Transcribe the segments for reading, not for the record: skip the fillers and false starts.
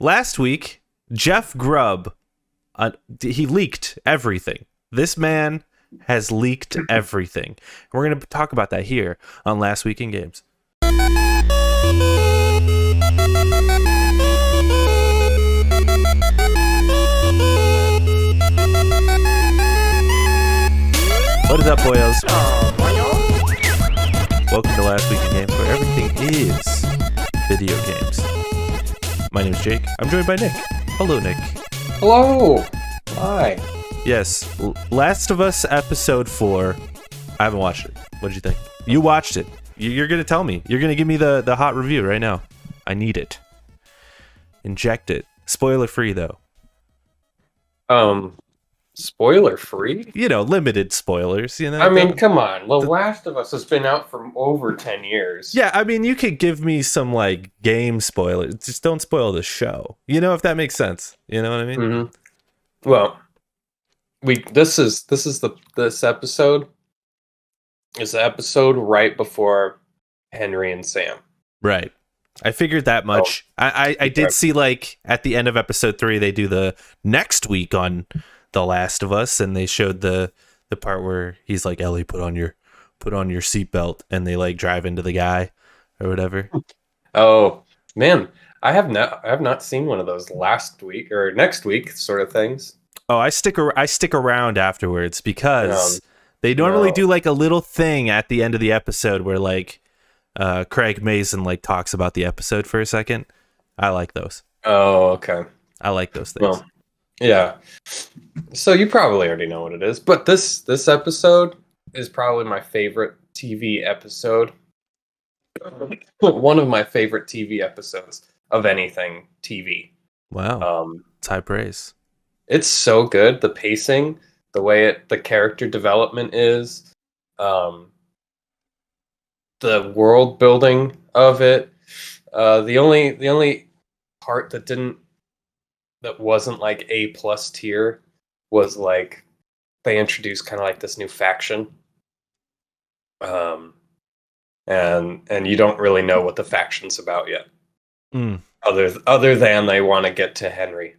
last week, Jeff Grubb, he leaked everything. This man has leaked everything. And we're going to talk about that here on Last Week in Games. What is up, boyos? Welcome to Last Week in Games, where everything is video games. My name is Jake. I'm joined by Nick. Hello, Nick. Hello. Hi. Yes, Last of Us Episode 4. I haven't watched it. What did you think? You watched it. You're going to tell me. You're going to give me the hot review right now. I need it. Inject it. Spoiler free, though. Spoiler free? Limited spoilers, I mean, come on. The Last of Us has been out for over 10 years. Yeah, I mean, you could give me some, game spoilers. Just don't spoil the show. If that makes sense. You know what I mean? Mm-hmm. Well, this episode is the episode right before Henry and Sam. Right. I figured that much. I did see, at the end of episode 3, they do the next week on The Last of Us, and they showed the part where he's like, Ellie, put on your seatbelt, and they drive into the guy or whatever. Oh man, I have not seen one of those last week or next week sort of things. Oh, I stick around afterwards because they normally do a little thing at the end of the episode where Craig Mason talks about the episode for a second. I like those. Oh, okay. I like those things. Well, yeah. So you probably already know what it is, but this episode is probably my favorite TV episode. One of my favorite TV episodes of anything TV. Wow. It's high praise. It's so good. The pacing, the way the character development is, the world building of it. The only part that wasn't A+ tier was they introduced kind of this new faction, and you don't really know what the faction's about yet, other than they want to get to Henry.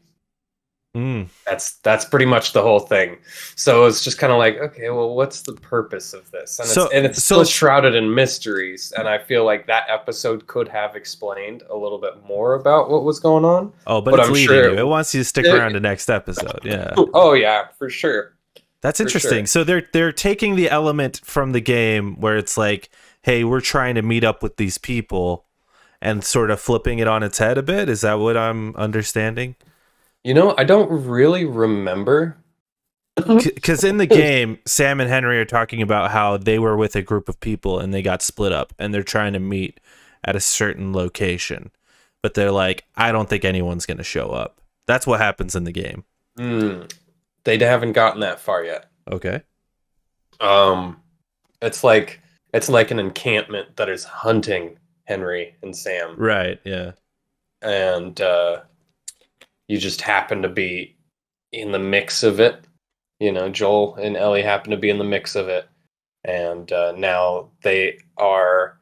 That's pretty much the whole thing. So it's just kind of okay, well, what's the purpose of this? And it's still shrouded in mysteries, and I feel like that episode could have explained a little bit more about what was going on. Oh, but it's leading you. It wants you to stick around to next episode. Yeah. Oh yeah, for sure. That's interesting. So they're taking the element from the game where it's hey, we're trying to meet up with these people, and sort of flipping it on its head a bit. Is that what I'm understanding? I don't really remember. Because in the game, Sam and Henry are talking about how they were with a group of people and they got split up and they're trying to meet at a certain location. But they're I don't think anyone's going to show up. That's what happens in the game. They haven't gotten that far yet. Okay. It's like an encampment that is hunting Henry and Sam. Right, yeah. And you just happen to be in the mix of it. Joel and Ellie happen to be in the mix of it. And now they are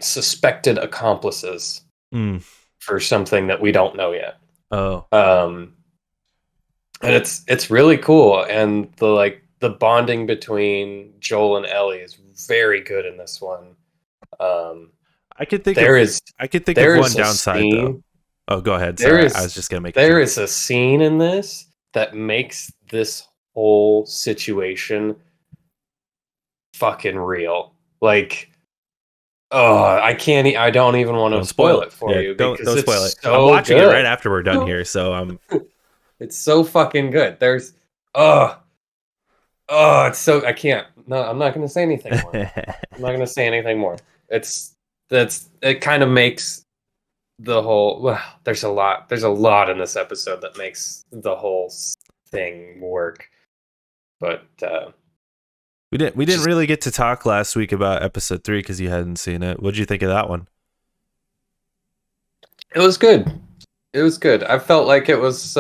suspected accomplices for something that we don't know yet. Oh. And it's really cool. And the bonding between Joel and Ellie is very good in this one. I could think of one downside though. Oh, go ahead. Sorry, I was just going to make There is a scene in this that makes this whole situation fucking real. I don't even want to spoil it for you. Don't spoil it. So I'm watching good. it right after we're done here, so It's so fucking good. There's it's so I can't. No, I'm not going to say anything more. It kind of makes the whole, there's a lot in this episode that makes the whole thing work, but we didn't really get to talk last week about episode 3 because you hadn't seen it. What did you think of that one? It was good. I felt like it was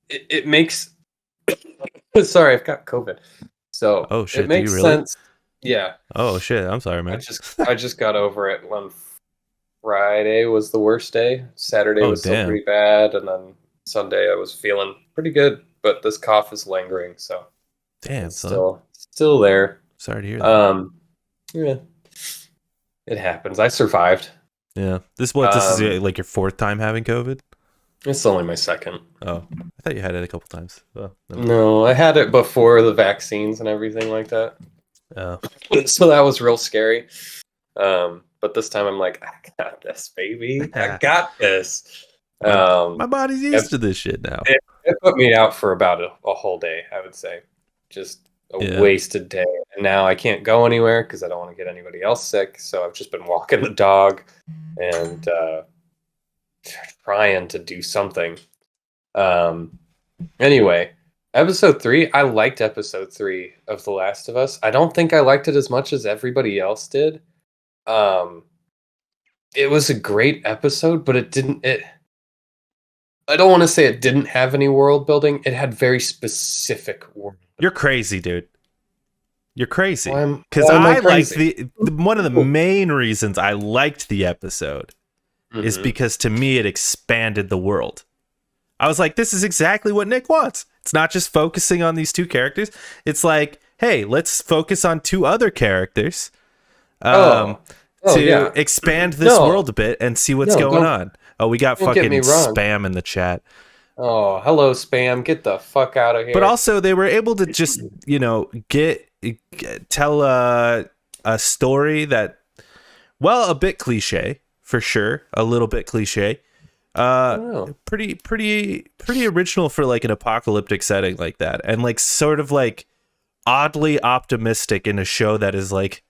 it makes sorry, I've got COVID, so oh shit, it makes do you really? sense. Yeah, Oh shit, I'm sorry, man. I just got over it when Friday was the worst day. Saturday Oh was still damn. pretty bad, and then Sunday I was feeling pretty good, but this cough is lingering, so Damn, it's son. still there. Sorry to hear that. Yeah, it happens. I survived. Yeah. This is Um, like your fourth time having COVID? it's only my second. Oh. I thought you had it a couple times. Oh, never mind. No, I had it before the vaccines and everything like that. Oh. So that was real scary. But this time I'm like, I got this, baby. I got this. My Um, body's it, used to this shit now. it put me out for about a whole day, I would say. Just a Yeah. wasted day. And now I can't go anywhere because I don't want to get anybody else sick. So I've just been walking the dog and trying to do something. Anyway, episode 3, I liked episode 3 of The Last of Us. I don't think I liked it as much as everybody else did. Um, it was a great episode, but I don't want to say it didn't have any world building. It had very specific world. You're crazy, dude. You're crazy. Why Because am I I liked crazy? one of the main reasons I liked the episode is Mhm. because to me it expanded the world. I was like, this is exactly what Nick wants. It's not just focusing on these two characters. It's like, hey, let's focus on two other characters Oh, to yeah. expand this No. world a bit and see what's No, going don't- on. Oh, we got don't get fucking me wrong. spam in the chat. Oh, hello, spam. Get the fuck out of here. But also, they were able to just, tell a story that, well, a bit cliche for sure, a little bit cliche. I don't know. Pretty original for like an apocalyptic setting like that, and like sort of like oddly optimistic in a show that is like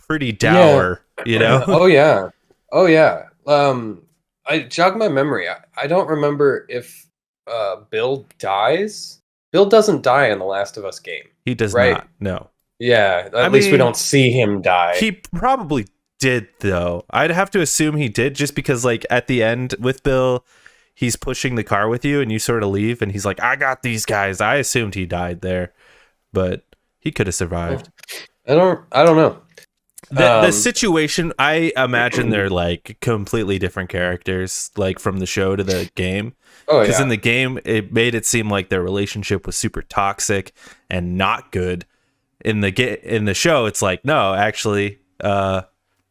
pretty dour, you know? Oh yeah. Oh yeah. I jog my memory. I don't remember if Bill dies. Bill doesn't die in the Last of Us game. He does Right. not. No. Yeah, I at least we mean, don't see him die. He probably did though. I'd have to assume he did just because like at the end with Bill, he's pushing the car with you and you sort of leave and he's like, I got these guys. I assumed he died there, but he could have survived. I don't know. The situation, I imagine they're like completely different characters, like from the show to the game. Oh Because yeah. in the game, it made it seem like their relationship was super toxic and not good. In the show, it's like, no, actually,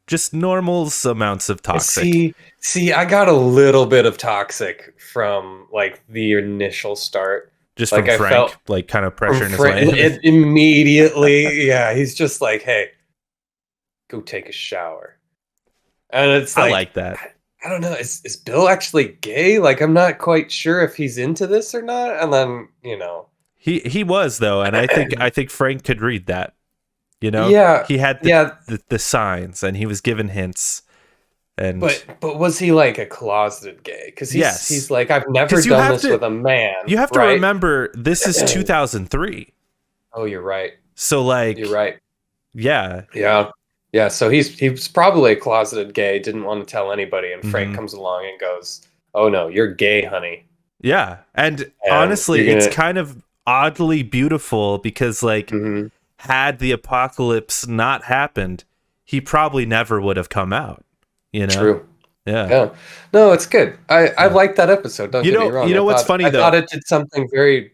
just normal amounts of toxic. See, I got a little bit of toxic from like the initial start. Just like from I Frank, felt like kind of from pressuring his Frank, way. in. immediately. Yeah, he's just like, hey, go take a shower. And it's I like, like that. I don't know. Is Bill actually gay? Like, I'm not quite sure if he's into this or not. And then, He was though, and I think Frank could read that. You know, Yeah, he had yeah. the signs, and he was given hints. And But was he like a closeted gay? Because Yes. he's like, I've never 'Cause you done have this to- with a man. you have to right? remember, this is 2003. Oh, you're right. So like, You're right. yeah, Yeah. So he was probably a closeted gay. Didn't want to tell anybody. And Frank Mhm. comes along and goes, "Oh no, you're gay, honey." yeah. And And honestly, you're it's gonna- kind of oddly beautiful because like, Mhm. had the apocalypse not happened, he probably never would have come out. You know, True. yeah. Yeah. No, it's good. I liked that episode. Don't You get know- me wrong. you know what's funny, I though? thought it did something very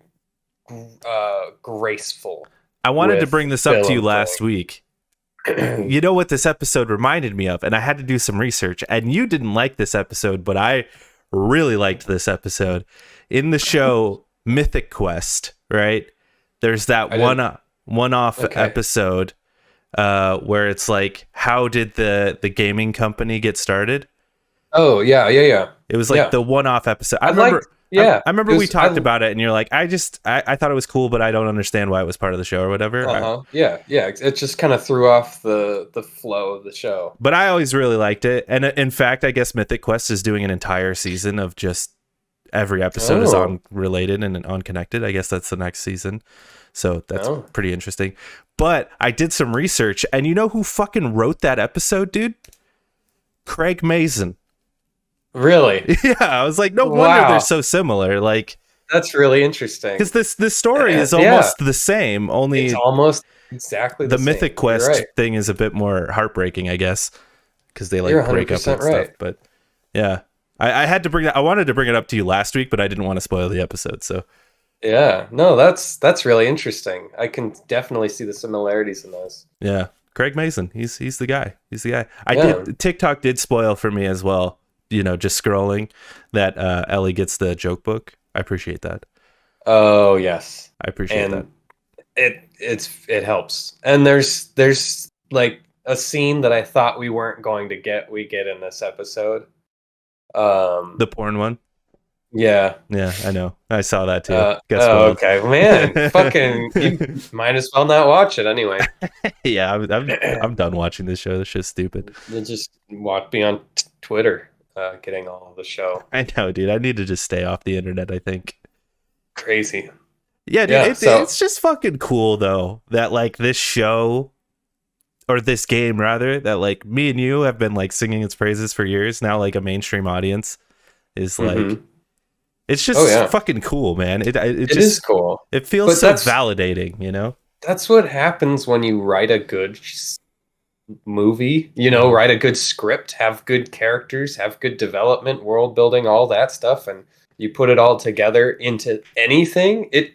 graceful. I wanted to with bring this up Bill to you and last week. You know what this episode reminded me of, and I had to do some research, and you didn't like this episode, but I really liked this episode. In the show Mythic Quest, right? There's that I one-off Okay. episode where it's like, how did the gaming company get started? Oh yeah. It was like Yeah. the one-off episode. I I remember. liked- Yeah, I remember we 'cause talked about it, and you're like, I thought it was cool, but I don't understand why it was part of the show or whatever. Yeah. It just kind of threw off the flow of the show. But I always really liked it, and in fact, I guess Mythic Quest is doing an entire season of just every episode is Oh. unrelated and unconnected. I guess that's the next season, so that's Oh. pretty interesting. But I did some research, and you know who fucking wrote that episode, dude? Craig Mazin. Really, Yeah, I was like, no wonder Wow. they're so similar. Like, that's really interesting. because this story is Yeah. almost the same, only It's almost exactly The the same. Mythic You're Quest right. thing is a bit more heartbreaking, I guess, because they You're like break up 100% and stuff. right. But yeah, I had to bring that. I wanted to bring it up to you last week, but I didn't want to spoil the episode. So Yeah, no, that's really interesting. I can definitely see the similarities in those. yeah, Craig Mason, he's the guy. He's the guy. Yeah. TikTok did spoil for me as well. Just scrolling that Ellie gets the joke book. I appreciate that. Oh, yes. I appreciate that. And it helps. And there's like a scene that I thought we weren't going to get, we get in this episode. The porn one. Yeah. Yeah, I know. I saw that too. Got Oh, spoiled. okay. Man, fucking you might as well not watch it anyway. Yeah, I'm done watching this show. This show's stupid. You'll just be on Twitter, getting all of the show. I know, dude. I need to just stay off the internet, I think. Crazy. Yeah, dude. Yeah, It's just fucking cool though that like this show or this game rather that like me and you have been like singing its praises for years. Now like a mainstream audience is like it's just fucking cool, man. It just is cool. It feels But so validating, That's what happens when you write a good movie, write a good script, have good characters, have good development, world building, all that stuff, and you put it all together into anything, it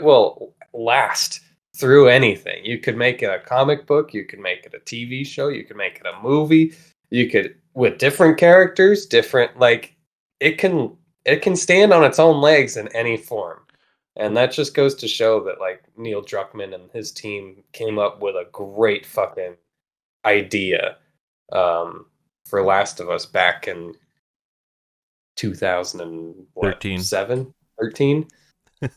will last through anything. You could make it a comic book, you could make it a TV show, you could make it a movie, you could with different characters, different like it can stand on its own legs in any form. And that just goes to show that like Neil Druckmann and his team came up with a great fucking idea for Last of Us back in 2007, 13.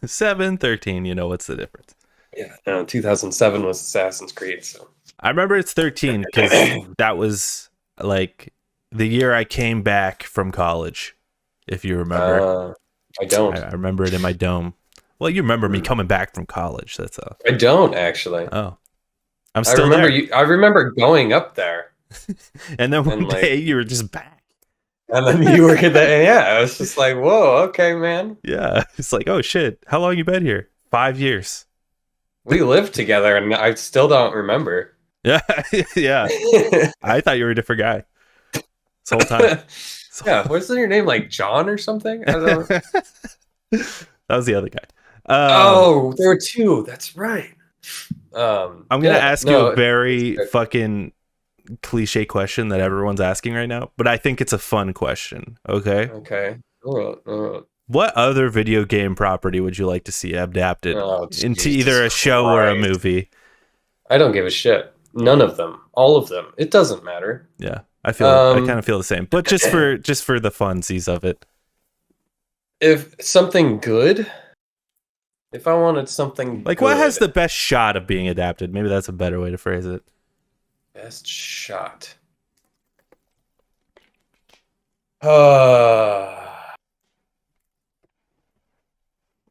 7, 13, what's the difference? Yeah, no, 2007 was Assassin's Creed. So I remember it's 13 because that was like the year I came back from college. If you remember, I don't. I remember it in my dome. Well, you remember me coming back from college. That's all. I don't actually. Oh, I'm still there. I remember going up there, and then one day you were just back. And then you were there. Yeah, I was just like, whoa, okay, man. Yeah, it's like, oh shit, how long you been here? 5 years. We lived together, and I still don't remember. Yeah, yeah. I thought you were a different guy this whole time. Yeah, what's your name? Like John or something? I don't know. That was the other guy. Oh, there were two. That's right. I'm gonna ask you a very fucking cliche question that everyone's asking right now, but I think it's a fun question. Okay. Okay. All right. What other video game property would you like to see adapted into either a show or a movie? I don't give a shit. None of them. All of them. It doesn't matter. Yeah, I kind of feel the same, but just for the funsies of it. If something good, if I wanted something like good, what has the best shot of being adapted? Maybe that's a better way to phrase it. Best shot.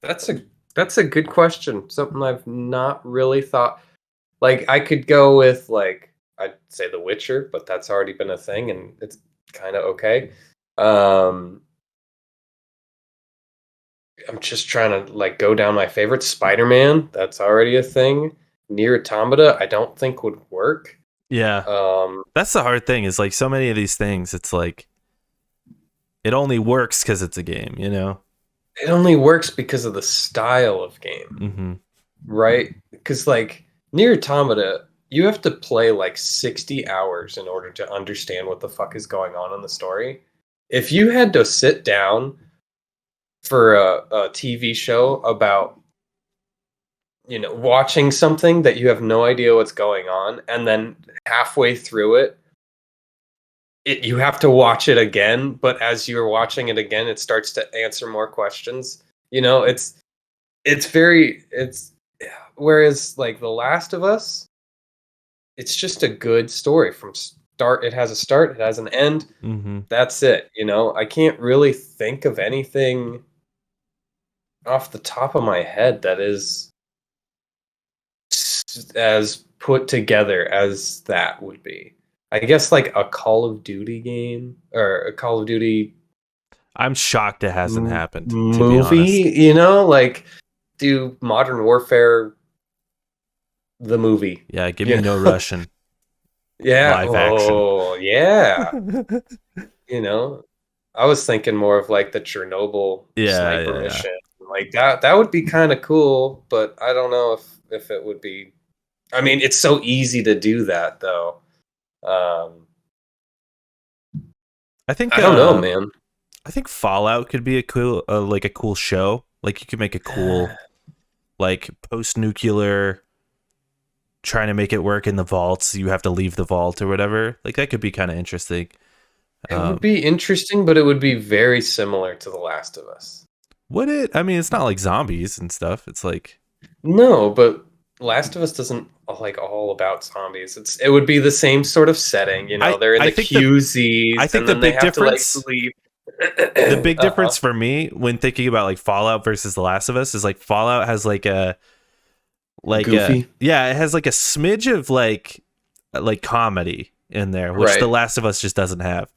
That's a good question. Something I've not really thought. Like I could go with like I'd say The Witcher, but that's already been a thing and it's kind of okay. I'm just trying to like go down my favorite. Spider-Man, that's already a thing. Nier Automata, I don't think would work. Yeah. That's the hard thing is like so many of these things, it's like it only works because it's a game, It only works because of the style of game. Mm-hmm. Right? Because like Nier Automata, you have to play like 60 hours in order to understand what the fuck is going on in the story. If you had to sit down for a TV show about watching something that you have no idea what's going on, and then halfway through it you have to watch it again, but as you're watching it again, it starts to answer more questions. It's whereas like The Last of Us, it's just a good story from start. It has a start, it has an end. Mm-hmm. That's it. I can't really think of anything off the top of my head that is as put together as that would be. I guess like a Call of Duty game or a Call of Duty. I'm shocked it hasn't happened. Movie, like do Modern Warfare the movie. Yeah, give me no Russian Yeah. live action. Oh, yeah. You know, I was thinking more of like the Chernobyl Yeah, sniper yeah, yeah. mission. Like that would be kind of cool, but I don't know if it would be. I mean, it's so easy to do that though. Um, I think I don't know, man. I think Fallout could be a cool like a cool show. Like you could make a cool like post-nuclear trying to make it work in the vaults. You have to leave the vault or whatever. Like that could be kind of interesting. It would be interesting, but it would be very similar to The Last of Us. Would it? I mean, it's not like zombies and stuff. It's like No, but Last of Us doesn't like all about zombies. It would be the same sort of setting, you know. They're in I the think QZs, I think and the then they big have difference to like leave. the big difference for me when thinking about like Fallout versus The Last of Us is like Fallout has like a Goofy. yeah, it has like a smidge of like comedy in there, which The Right. Last of Us just doesn't have.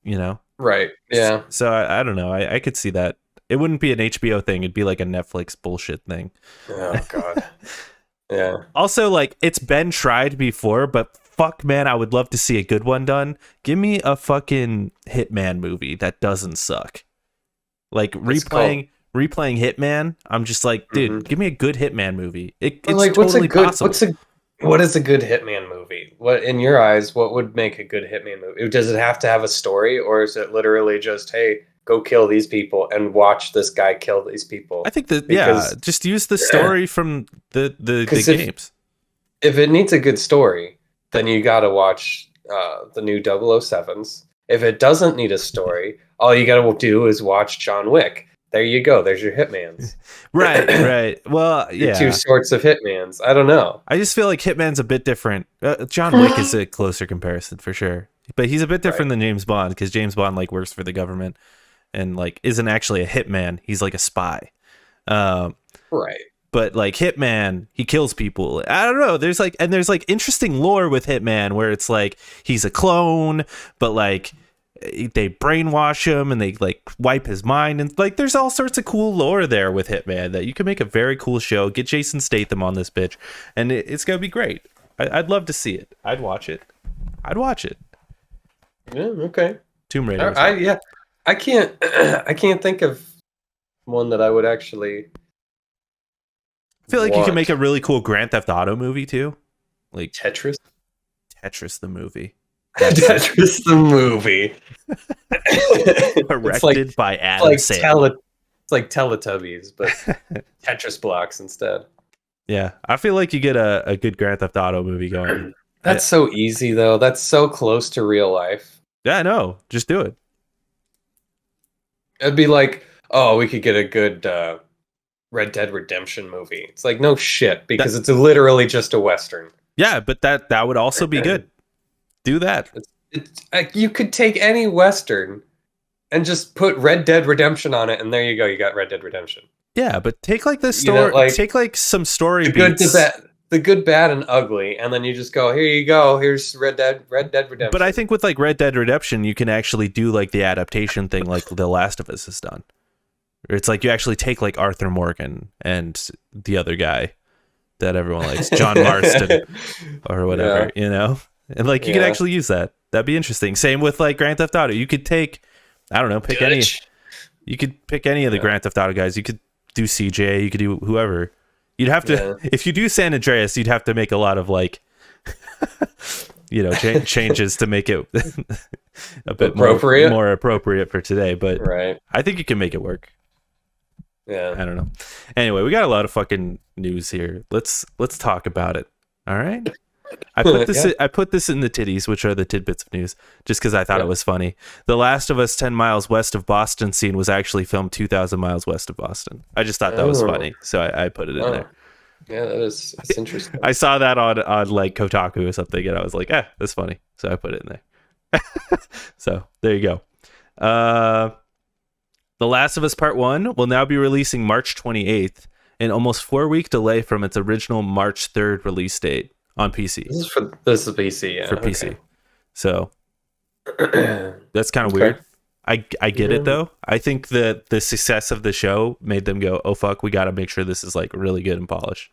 You know? Right. Yeah. So I don't know. I could see that. It wouldn't be an HBO thing. It'd be like a Netflix bullshit thing. Oh God. Yeah. Also, like it's been tried before, but fuck, man, I would love to see a good one done. Give me a fucking Hitman movie that doesn't suck. Like replaying Hitman. I'm just like, dude, give me a good Hitman movie. It's like totally possible. what is a good Hitman movie? What in your eyes? What would make a good Hitman movie? Does it have to have a story, or is it literally just, hey, go kill these people and watch this guy kill these people? I think that just use the story from the games. If it needs a good story, then you got to watch the new 007s. If it doesn't need a story, all you got to do is watch John Wick. There you go. There's your Hitmans. Right. Well, yeah. Two sorts of Hitmans. I don't know. I just feel like Hitman's a bit different. John Wick is a closer comparison for sure, but he's a bit different than James Bond because James Bond like works for the government and like isn't actually a hitman. He's like a spy. Right. But like Hitman, he kills people. I don't know. There's like interesting lore with Hitman where it's like he's a clone, but like they brainwash him and they like wipe his mind, and like there's all sorts of cool lore there with Hitman that you can make a very cool show. Get Jason Statham on this bitch, and it's gonna be great. I'd love to see it. I'd watch it. Yeah. Okay. Tomb Raider. I can't. I can't think of one that I would actually. I feel like you can make a really cool Grand Theft Auto movie too, like Tetris the movie. Tetris the movie. Directed by Adam Sandler. It's like Teletubbies, but Tetris blocks instead. Yeah, I feel like you get a good Grand Theft Auto movie going. That's so easy, though. That's so close to real life. Yeah, I know. Just do it. It'd be like, oh, we could get a good Red Dead Redemption movie. It's like, no shit, because it's literally just a Western. Yeah, but that would also be good. Do that. You could take any Western and just put Red Dead Redemption on it, and there you go. You got Red Dead Redemption. Yeah, but take like the story, take like some story beats. The good, bad, and ugly, and then you just go, here you go. Here's Red Dead Redemption. But I think with like Red Dead Redemption, you can actually do like the adaptation thing, like The Last of Us has done. It's like you actually take like Arthur Morgan and the other guy that everyone likes, John Marston or whatever, you know, and like you could actually use that. That'd be interesting. Same with like Grand Theft Auto. You could take, I don't know, pick any. You could pick any of the Grand Theft Auto guys. You could do CJ. You could do whoever. You'd have to, if you do San Andreas, you'd have to make a lot of like, you know, changes to make it a bit more appropriate for today. But I think you can make it work. Yeah. I don't know. Anyway, we got a lot of fucking news here. Let's talk about it. All right. I put this in the titties, which are the tidbits of news, just because I thought it was funny. The Last of Us 10 miles west of Boston scene was actually filmed 2,000 miles west of Boston. I just thought that was funny, so I put it in there. Yeah, that's interesting. I saw that on like Kotaku or something, and I was like, that's funny. So I put it in there. So there you go. The Last of Us Part 1 will now be releasing March 28th, an almost 4-week delay from its original March 3rd release date on PC. This is PC, yeah. For PC. So that's kind of weird. I get it though. I think that the success of the show made them go, oh fuck, we got to make sure this is like really good and polished.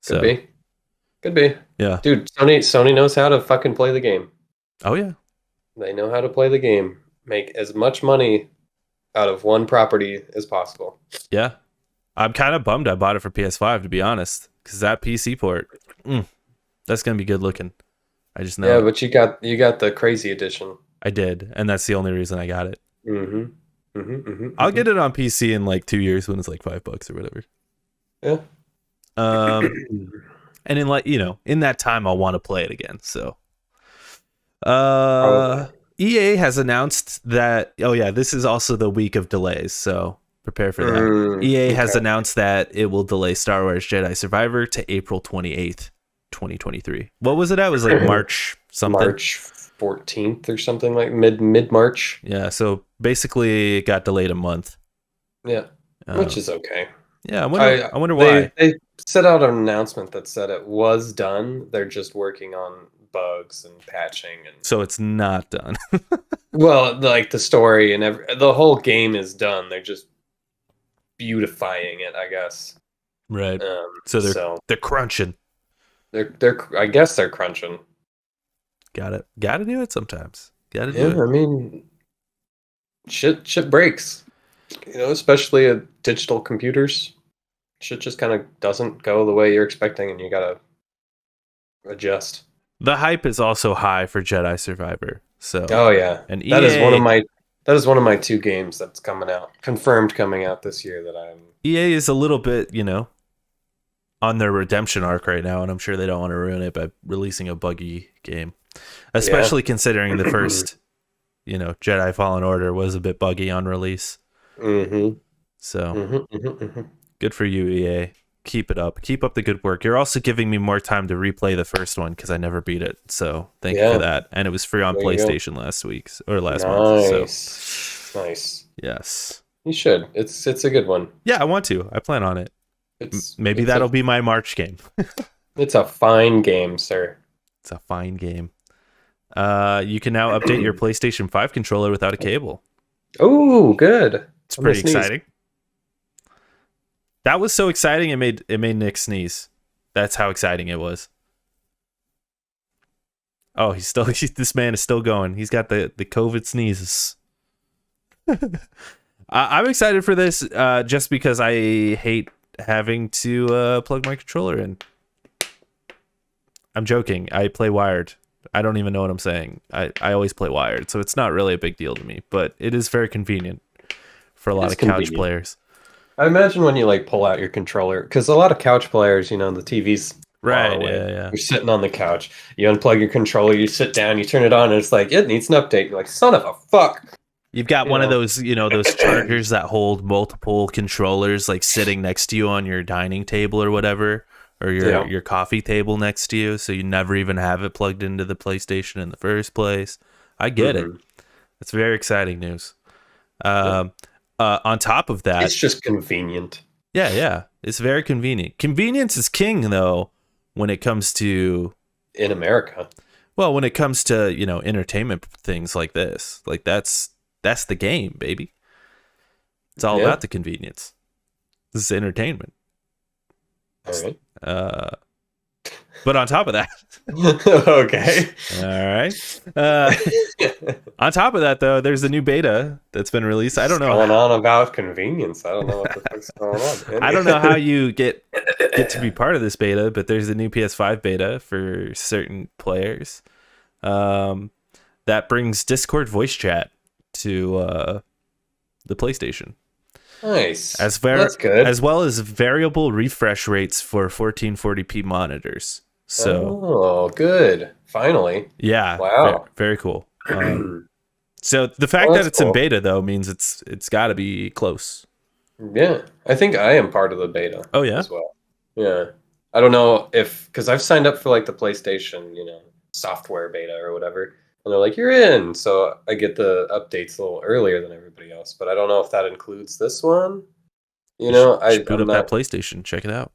Could So be. Could be. yeah. Dude, Sony knows how to fucking play the game. Oh yeah. They know how to play the game. Make as much money out of one property as possible. Yeah. I'm kind of bummed I bought it for PS5 to be honest, because that PC port, that's gonna be good looking. I just know Yeah, it. but you got the crazy edition. I did, and that's the only reason I got it. Mm-hmm. Mm-hmm. I'll Mm-hmm. get it on PC in like 2 years when it's like $5 or whatever. Yeah. And in like in that time I'll want to play it again. So, Probably. EA has announced that. Oh yeah, this is also the week of delays, so prepare for that. EA has Okay. announced that it will delay Star Wars Jedi Survivor to April 28th, 2023. What was it at? It was like March something. March 14th or something like mid March. Yeah, so basically it got delayed a month. Yeah, which is okay. Yeah, I I wonder why. they set out an announcement that said it was done. They're just working on bugs and patching and So it's not done. well, like the story and the whole game is done. They're just beautifying it, I guess. Right. Um, So so they're crunching. they're I guess they're crunching. Gotta do it sometimes. Gotta do Yeah, it. I mean, shit breaks. Especially at digital computers. Shit just kind of doesn't go the way you're expecting, and you gotta adjust. The hype is also high for Jedi Survivor. So Oh yeah, and that is one of EA my that is one of my two games that's coming out, confirmed coming out this year. That I'm. EA is a little bit, on their redemption arc right now, and I'm sure they don't want to ruin it by releasing a buggy game. Especially considering the first, Jedi Fallen Order was a bit buggy on release. Mm-hmm. So Mm-hmm, mm-hmm, mm-hmm. good for you, EA. Keep it up. Keep up the good work. You're also giving me more time to replay the first one because I never beat it. So thank you for Yeah, that. And it was free on there you go. PlayStation last month. So Nice. yes. You should. It's a good one. Yeah, I want to. I plan on it. It's Maybe it's that'll a be my March game. it's a fine game, sir. It's a fine game. You can now update your PlayStation 5 controller without a cable. Oh, good. It's I'm gonna pretty sneeze. exciting. That was so exciting it made Nick sneeze. That's how exciting it was. Oh, this man is still going. He's got the COVID sneezes. I'm excited for this just because I hate having to plug my controller in. I'm joking. I play wired. I don't even know what I'm saying. I always play wired, so it's not really a big deal to me, but it is very convenient for a lot of couch players. I imagine when you like pull out your controller, because a lot of couch players, the TV's far away. Yeah. You're sitting on the couch, you unplug your controller, you sit down, you turn it on, and it's like it needs an update. You're like, son of a fuck. You've got one of those, those chargers that hold multiple controllers, like sitting next to you on your dining table or whatever, or your coffee table next to you, so you never even have it plugged into the PlayStation in the first place. I get it. It's very exciting news. On top of that, it's just convenient. Yeah, it's very convenient. Convenience is king, though, when it comes to in America. Well, when it comes to entertainment things like this, like that's the game, baby. It's all about the convenience. This is entertainment. All right. But on top of that, okay. All right. On top of that, though, there's a new beta that's been released. I don't know what's going on about convenience. I don't know what the fuck's going on. I don't know how you get to be part of this beta, but there's a new PS5 beta for certain players. That brings Discord voice chat to the PlayStation. Nice. That's good. As well as variable refresh rates for 1440p monitors. So, good. Finally. Yeah. Wow. Very cool. So the fact that it's in beta though means it's got to be close. Yeah, I think I am part of the beta. Oh yeah. As well. Yeah. I don't know because I've signed up for like the PlayStation, software beta or whatever. And they're like, you're in. So I get the updates a little earlier than everybody else. But I don't know if that includes this one. You should boot up that PlayStation. Check it out.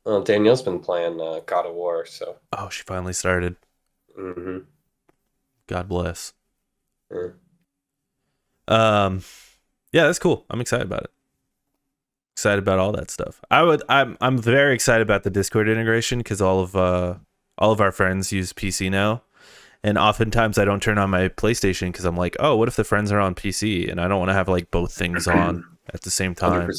Well, Danielle's been playing God of War. So. Oh, she finally started. Mm-hmm. God bless. Yeah, that's cool. I'm excited about it. Excited about all that stuff. I'm very excited about the Discord integration because all of our friends use PC now, and oftentimes I don't turn on my PlayStation because I'm like, oh, what if the friends are on PC and I don't want to have like both things on at the same time.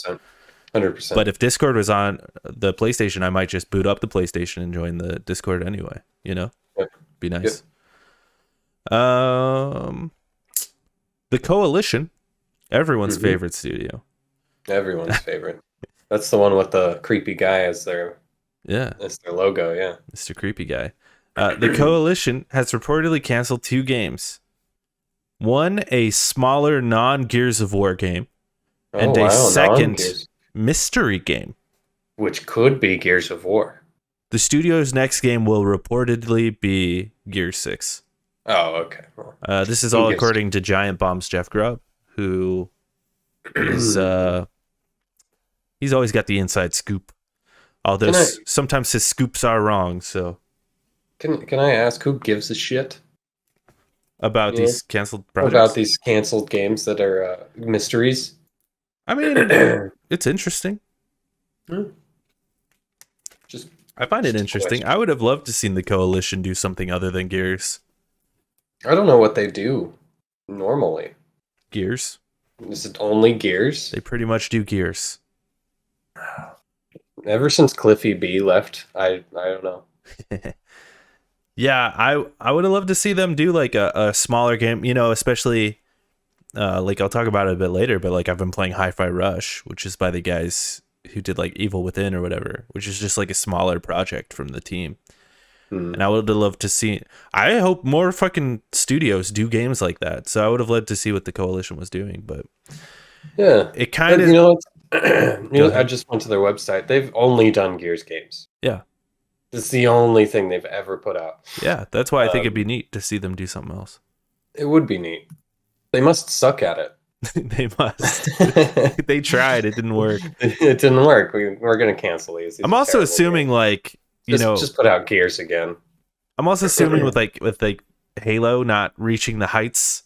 100%. But if Discord was on the PlayStation, I might just boot up the PlayStation and join the Discord anyway. You know, Yep. Be nice. Yep. The Coalition, everyone's favorite studio. Everyone's favorite. That's the one with the creepy guy as their logo. Yeah, Mr. Creepy Guy. The Coalition has reportedly canceled 2 games. One, a smaller non-Gears of War game, and a second mystery game, which could be Gears of War. The studio's next game will reportedly be Gears 6. Oh, okay. Well, this is all according to Giant Bomb's Jeff Grubb, who is he's always got the inside scoop. Although sometimes his scoops are wrong. So, can I ask who gives a shit about these canceled projects? About these canceled games that are mysteries? I mean, it's interesting. I find it interesting. I would have loved to seen the Coalition do something other than Gears. I don't know what they do normally. Gears. Is it only Gears? They pretty much do Gears. Ever since Cliffy B left, I don't know. Yeah, I would have loved to see them do like a smaller game, you know, especially like I'll talk about it a bit later, but like I've been playing Hi-Fi Rush, which is by the guys who did like Evil Within or whatever, which is just like a smaller project from the team. And I would have loved to see, I hope more fucking studios do games like that. So I would have loved to see what the Coalition was doing, but yeah, it kind of, I just went to their website. They've only done Gears games. Yeah. It's the only thing they've ever put out. Yeah. That's why I think it'd be neat to see them do something else. It would be neat. They must suck at it. They must. They tried. It didn't work. It didn't work. We're going to cancel these. I'm also assuming games. Just put out Gears again. I'm also assuming with Halo not reaching the heights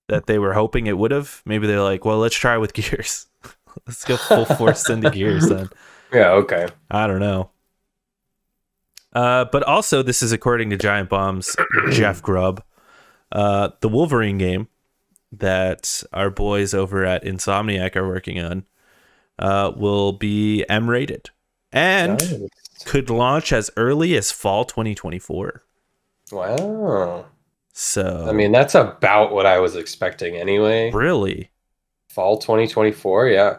that they were hoping it would have. Maybe they're like, well, let's try with Gears. Let's go full force into Gears then. Yeah, okay. I don't know. But also, this is according to Giant Bomb's Jeff Grubb. The Wolverine game that our boys over at Insomniac are working on will be M-rated and could launch as early as fall 2024. Wow. So, I mean, that's about what I was expecting anyway. Really? Fall 2024, yeah.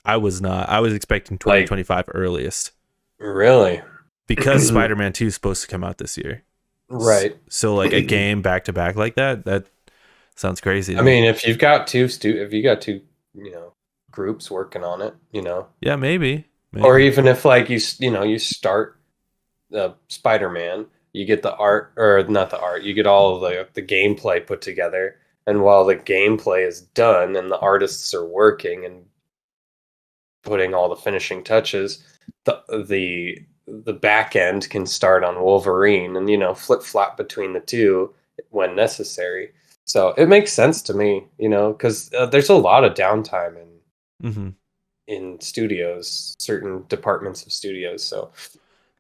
I was not. I was expecting 2025 earliest. Really? Because Spider-Man 2 is supposed to come out this year. Right. So like a game back to back like that sounds crazy. I mean, if you've got two groups working on it, Yeah, maybe. Or even if like you start Spider-Man, you get the art, or not the art, you get all of the gameplay put together, and while the gameplay is done and the artists are working and putting all the finishing touches, the back end can start on Wolverine and flip-flop between the two when necessary. So it makes sense to me, because there's a lot of downtime in studios, certain departments of studios. So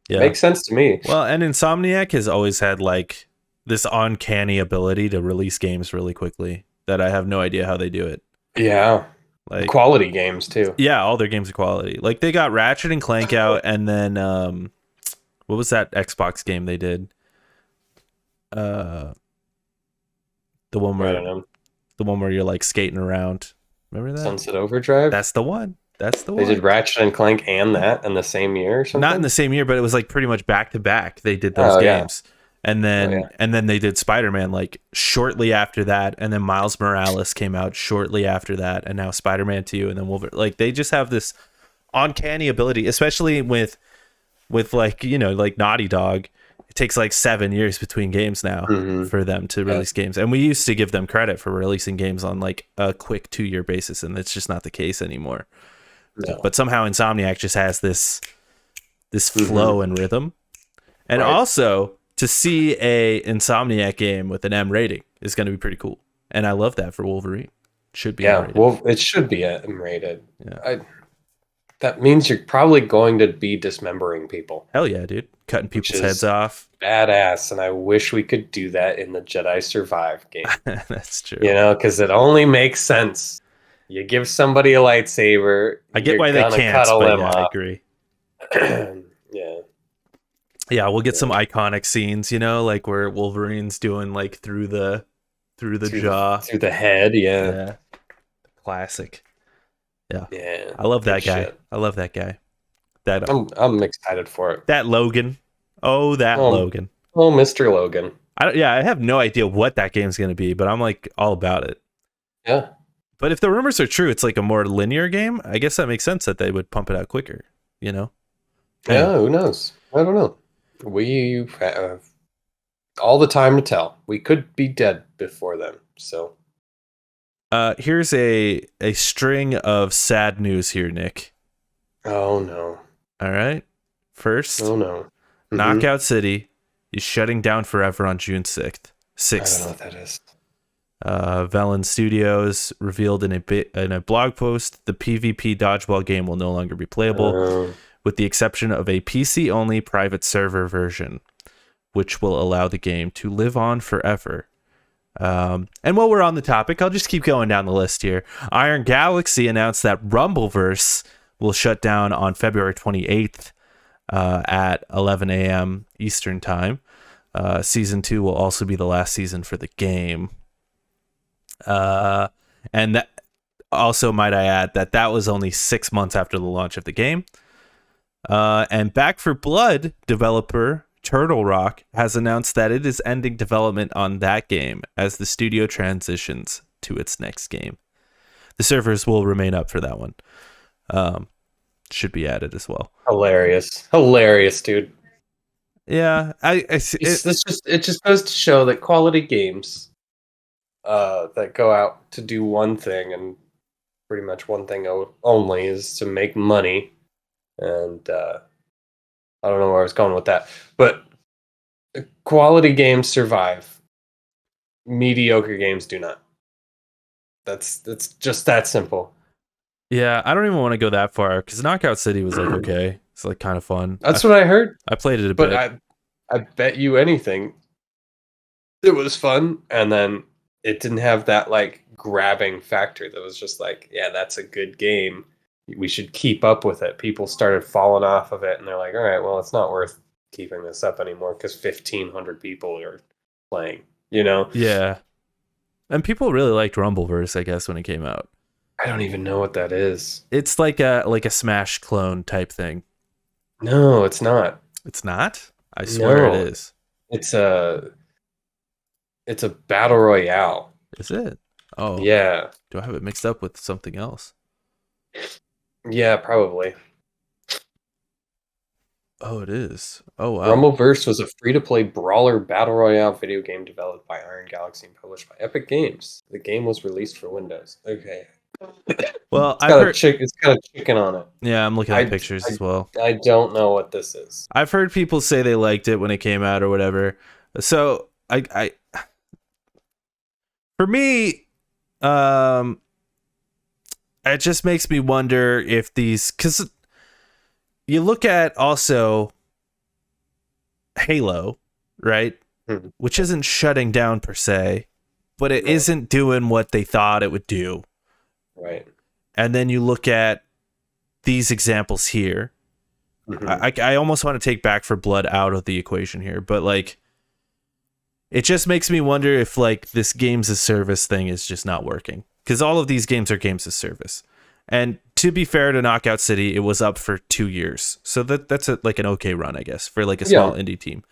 it makes sense to me. Well, and Insomniac has always had like this uncanny ability to release games really quickly that I have no idea how they do it. Yeah. Like quality games too. Yeah, all their games are quality. Like they got Ratchet and Clank out, and then what was that Xbox game they did? The one where you're like skating around. Remember that? Sunset Overdrive? That's the one. They did Ratchet and Clank and that in the same year or something? Not in the same year, but it was like pretty much back to back. They did those games. Yeah. And then they did Spider-Man like shortly after that, and then Miles Morales came out shortly after that, and now Spider-Man 2, and then Wolverine. Like they just have this uncanny ability, especially with like like Naughty Dog. It takes like 7 years between games now for them to release games, and we used to give them credit for releasing games on like a quick 2-year basis, and it's just not the case anymore. No. But somehow Insomniac just has this flow and rhythm, and also to see a Insomniac game with an M rating is going to be pretty cool, and I love that for Wolverine. It should be M-rated. Well, it should be M-rated. Yeah. That means you're probably going to be dismembering people, Hell yeah, dude. Cutting which people's heads is off. badass. And I wish we could do that in the Jedi Survive game. That's You true. know, because it only makes sense. You give somebody a lightsaber, I get you're why they gonna can't, cut a but limb yeah, I off. agree. Yeah, Yeah, we'll get some yeah. iconic scenes, like where Wolverine's doing like through the jaw. Through the head. Yeah, Yeah, classic. Yeah, yeah. I love Good that guy. shit. I love that guy. That I'm excited for it. that Logan. Oh, that Oh, Logan. oh, Mr. Logan. I have no idea what that game's gonna be, but I'm like all about it. Yeah, But if the rumors are true, it's like a more linear game. I guess that makes sense that they would pump it out quicker. Anyway, yeah. Who knows? I don't know. We have all the time to tell. We could be dead before then. So, here's a string of sad news here, Nick. oh no, All right. First, oh no. Knockout City is shutting down forever on June 6th. I don't know what that is. Velen Studios revealed in a blog post the PvP dodgeball game will no longer be playable, with the exception of a PC-only private server version, which will allow the game to live on forever. And while we're on the topic, I'll just keep going down the list here. Iron Galaxy announced that Rumbleverse will shut down on February 28th at 11 a.m. Eastern Time. Season 2 will also be the last season for the game. And that also, might I add, that was only 6 months after the launch of the game. And Back for Blood developer Turtle Rock has announced that it is ending development on that game as the studio transitions to its next game. The servers will remain up for that one. Should be added as well. Hilarious, dude. Yeah, it just goes to show that quality games that go out to do one thing and pretty much one thing only is to make money. And I don't know where I was going with that, but quality games survive. Mediocre games do not. That's just that simple. Yeah, I don't even want to go that far because Knockout City was like okay, it's like kind of fun. That's what I heard. I played it a But bit. I bet you anything, it was fun, and then it didn't have that like grabbing factor that was just like, yeah, that's a good game. We should keep up with it. People started falling off of it, and they're like, all right, well, it's not worth keeping this up anymore because 1,500 people are playing. Yeah, and people really liked Rumbleverse, I guess, when it came out. I don't even know what that is. It's like a Smash clone type thing. No, it's not. It's not? I swear No. it is. It's a battle royale. Is it? Oh. Yeah. Do I have it mixed up with something else? Yeah, probably. Oh, it is. Oh, wow. Rumbleverse was a free-to-play brawler battle royale video game developed by Iron Galaxy and published by Epic Games. The game was released for Windows. Okay. Well, it's got a chicken on it. Yeah, I'm looking at pictures as well. I don't know what this is. I've heard people say they liked it when it came out or whatever. So I for me, it just makes me wonder if because you look at also Halo, right? Hmm. Which isn't shutting down per se, but it isn't doing what they thought it would do. Right. And then you look at these examples here. Mm-hmm. I almost want to take Back for Blood out of the equation here, but like it just makes me wonder if like this games as service thing is just not working, because all of these games are games as service. And to be fair to Knockout City, it was up for 2 years, so that's like an okay run, I guess, for like a small indie team.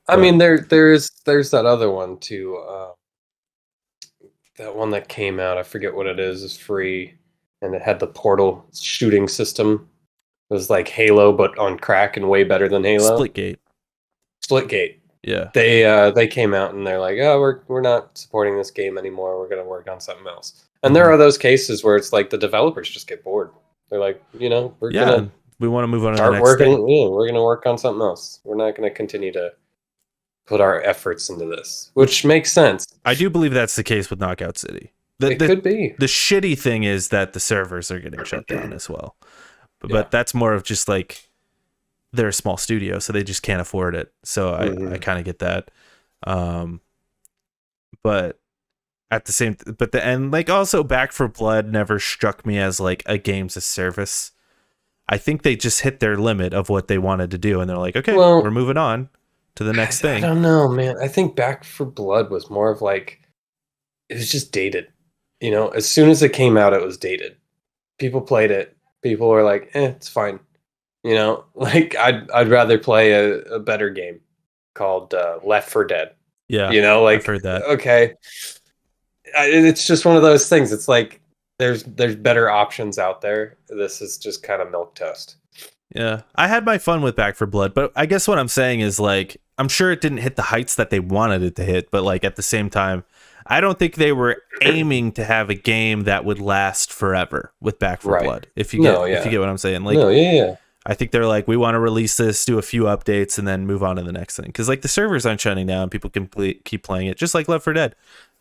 I mean, there's that other one too. That one that came out, I forget what it is free, and it had the portal shooting system. It was like Halo, but on crack and way better than Halo. Splitgate. Yeah. They came out and they're like, oh, we're not supporting this game anymore. We're gonna work on something else. And there are those cases where it's like the developers just get bored. They're like, we want to move on to start the next working. thing. Yeah, we're gonna work on something else. We're not gonna continue to put our efforts into this, which makes sense. I do believe that's the case with Knockout City. It could be. The shitty thing is that the servers are getting shut down as well. but that's more of just like they're a small studio, so they just can't afford it. So I kind of get that. But at the same, and like also Back for Blood never struck me as like a games of service. I think they just hit their limit of what they wanted to do, and they're like, okay, we're moving on to the next thing. I don't know, man. I think Back for Blood was more of like, it was just dated. You know, as soon as it came out, it was dated. People played it. People were like, it's fine. You know, like I'd rather play a better game called Left 4 Dead. Yeah, you know, like I've heard that. Okay, it's just one of those things. It's like there's better options out there. This is just kind of milquetoast. Yeah, I had my fun with Back for Blood, but I guess what I'm saying is like I'm sure it didn't hit the heights that they wanted it to hit, but like at the same time, I don't think they were aiming to have a game that would last forever with Back for Blood. If you get what I'm saying, like I think they're like, we want to release this, do a few updates, and then move on to the next thing. Because like the servers aren't shutting down, people can keep playing it, just like Left 4 Dead.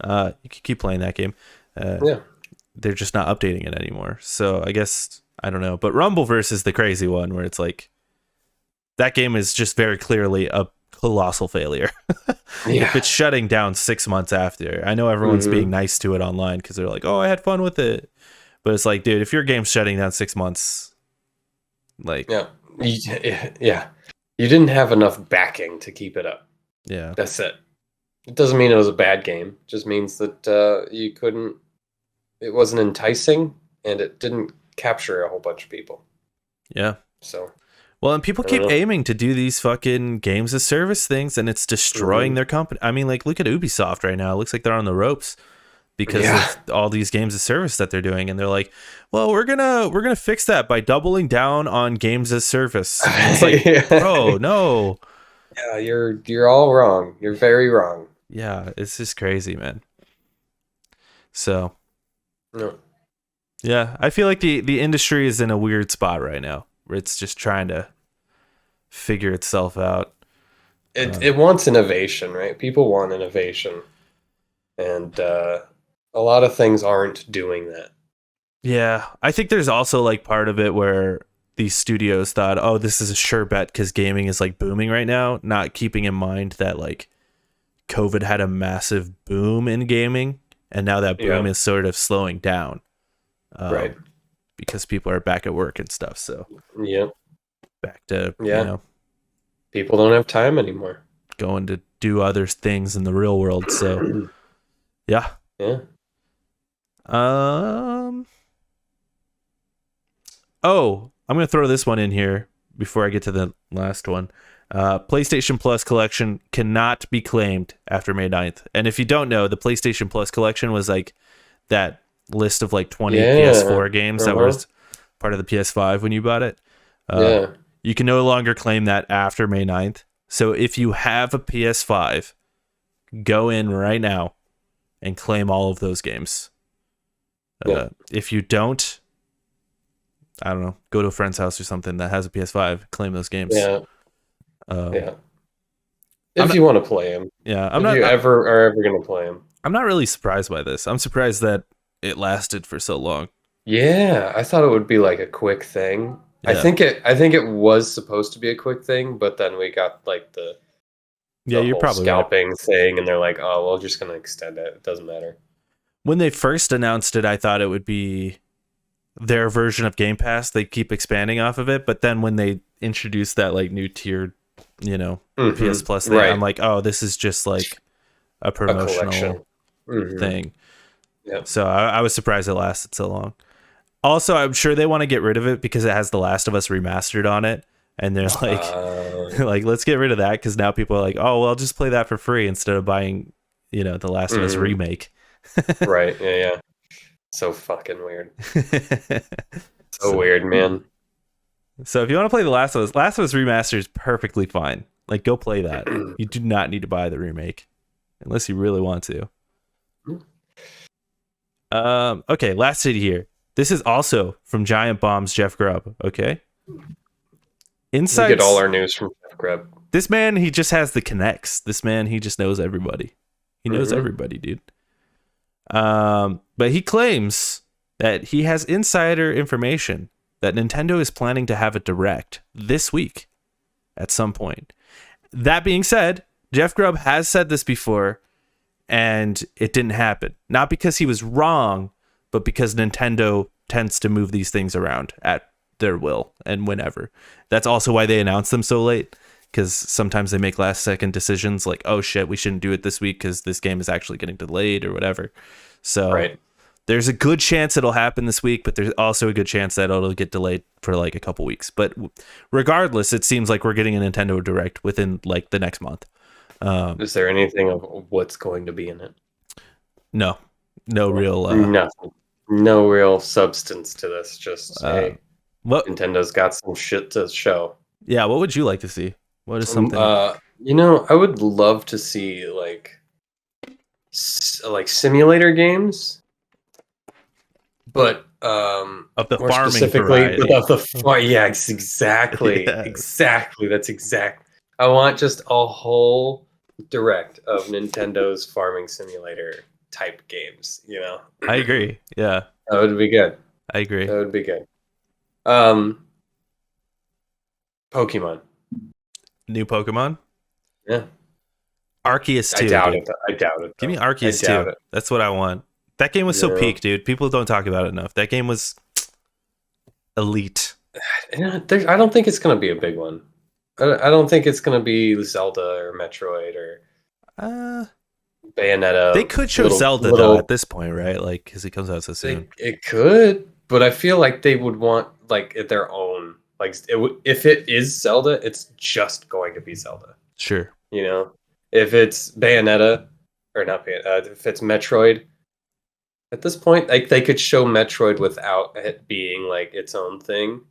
You can keep playing that game. They're just not updating it anymore. So I guess I don't know. But Rumbleverse is the crazy one where it's like that game is just very clearly a colossal failure. If it's shutting down 6 months after, I know everyone's being nice to it online because they're like, oh, I had fun with it. But it's like, dude, if your game's shutting down 6 months. Like you didn't have enough backing to keep it up. Yeah, that's it. It doesn't mean it was a bad game. It just means that you couldn't. It wasn't enticing, and it didn't capture a whole bunch of people. Yeah. So. Well, and people keep aiming to do these fucking games as service things, and it's destroying their company. I mean, like, look at Ubisoft right now. It looks like they're on the ropes because of all these games as service that they're doing, and they're like, well, we're gonna fix that by doubling down on games as service. And it's like, bro, no. Yeah, you're all wrong. You're very wrong. Yeah, it's just crazy, man. So no. Yeah, I feel like the industry is in a weird spot right now where it's just trying to figure itself out. It wants innovation, right? People want innovation, and a lot of things aren't doing that. Yeah, I think there's also like part of it where these studios thought, oh, this is a sure bet because gaming is like booming right now, not keeping in mind that like COVID had a massive boom in gaming, and now that boom is sort of slowing down. Right. Because people are back at work and stuff. So back to, you know, people don't have time anymore. Going to do other things in the real world. So yeah. Oh, I'm going to throw this one in here before I get to the last one. PlayStation Plus collection cannot be claimed after May 9th. And if you don't know, the PlayStation Plus collection was like that list of like 20 PS4 games that was part of the PS5 when you bought it. You can no longer claim that after May 9th. So if you have a PS5, go in right now and claim all of those games. If you don't, I don't know, go to a friend's house or something that has a PS5, claim those games. If you want to play them. Yeah, you are ever going to play them. I'm not really surprised by this. I'm surprised that it lasted for so long. Yeah, I thought it would be like a quick thing. I think it was supposed to be a quick thing, but then we got like the you're probably scalping thing, and they're like, oh, well, we're just gonna extend it. It doesn't matter. When they first announced it, I thought it would be their version of Game Pass. They keep expanding off of it, but then when they introduced that like new tiered, you know, PS Plus thing, I'm like, oh, this is just like a promotional thing. So I was surprised it lasted so long. Also, I'm sure they want to get rid of it because it has The Last of Us remastered on it. And they're like, like, let's get rid of that because now people are like, oh, well, I'll just play that for free instead of buying, you know, The Last of Us remake. Right. Yeah. So fucking weird. So weird, man. So if you want to play The Last of Us remaster is perfectly fine. Like, go play that. You do not need to buy the remake unless you really want to. Okay, last city here. This is also from Giant Bomb's Jeff Grubb. Okay. Insights. We get all our news from Jeff Grubb. This man, he just has the connects. This man, he just knows everybody. He knows everybody, dude. But he claims that he has insider information that Nintendo is planning to have a direct this week at some point. That being said, Jeff Grubb has said this before, and it didn't happen. Not because he was wrong, but because Nintendo tends to move these things around at their will and whenever. That's also why they announce them so late, because sometimes they make last second decisions like, oh shit, we shouldn't do it this week because this game is actually getting delayed or whatever. So there's a good chance it'll happen this week, but there's also a good chance that it'll get delayed for like a couple weeks. But regardless, it seems like we're getting a Nintendo Direct within like the next month. Is there anything of what's going to be in it? No real nothing. No real substance to this. Just hey, Nintendo's got some shit to show. Yeah, what would you like to see? What is something? I would love to see like simulator games, but of the more farming specifically, variety. but of the yeah, exactly, exactly. That's exact. I want just a whole direct of Nintendo's farming simulator type games. I agree. Yeah, that would be good. I agree. That would be good. Pokemon. New Pokemon? Yeah. Arceus 2. I doubt it. Give me Arceus 2. That's what I want. That game was so peak, dude. People don't talk about it enough. That game was elite. I don't think it's going to be a big one. I don't think it's going to be Zelda or Metroid or Bayonetta. They could show Zelda though at this point, right? Like, because it comes out so soon. It could, but I feel like they would want like their own. Like, if it is Zelda, it's just going to be Zelda. Sure. If it's Bayonetta or not Bayonetta, if it's Metroid, at this point, like they could show Metroid without it being like its own thing.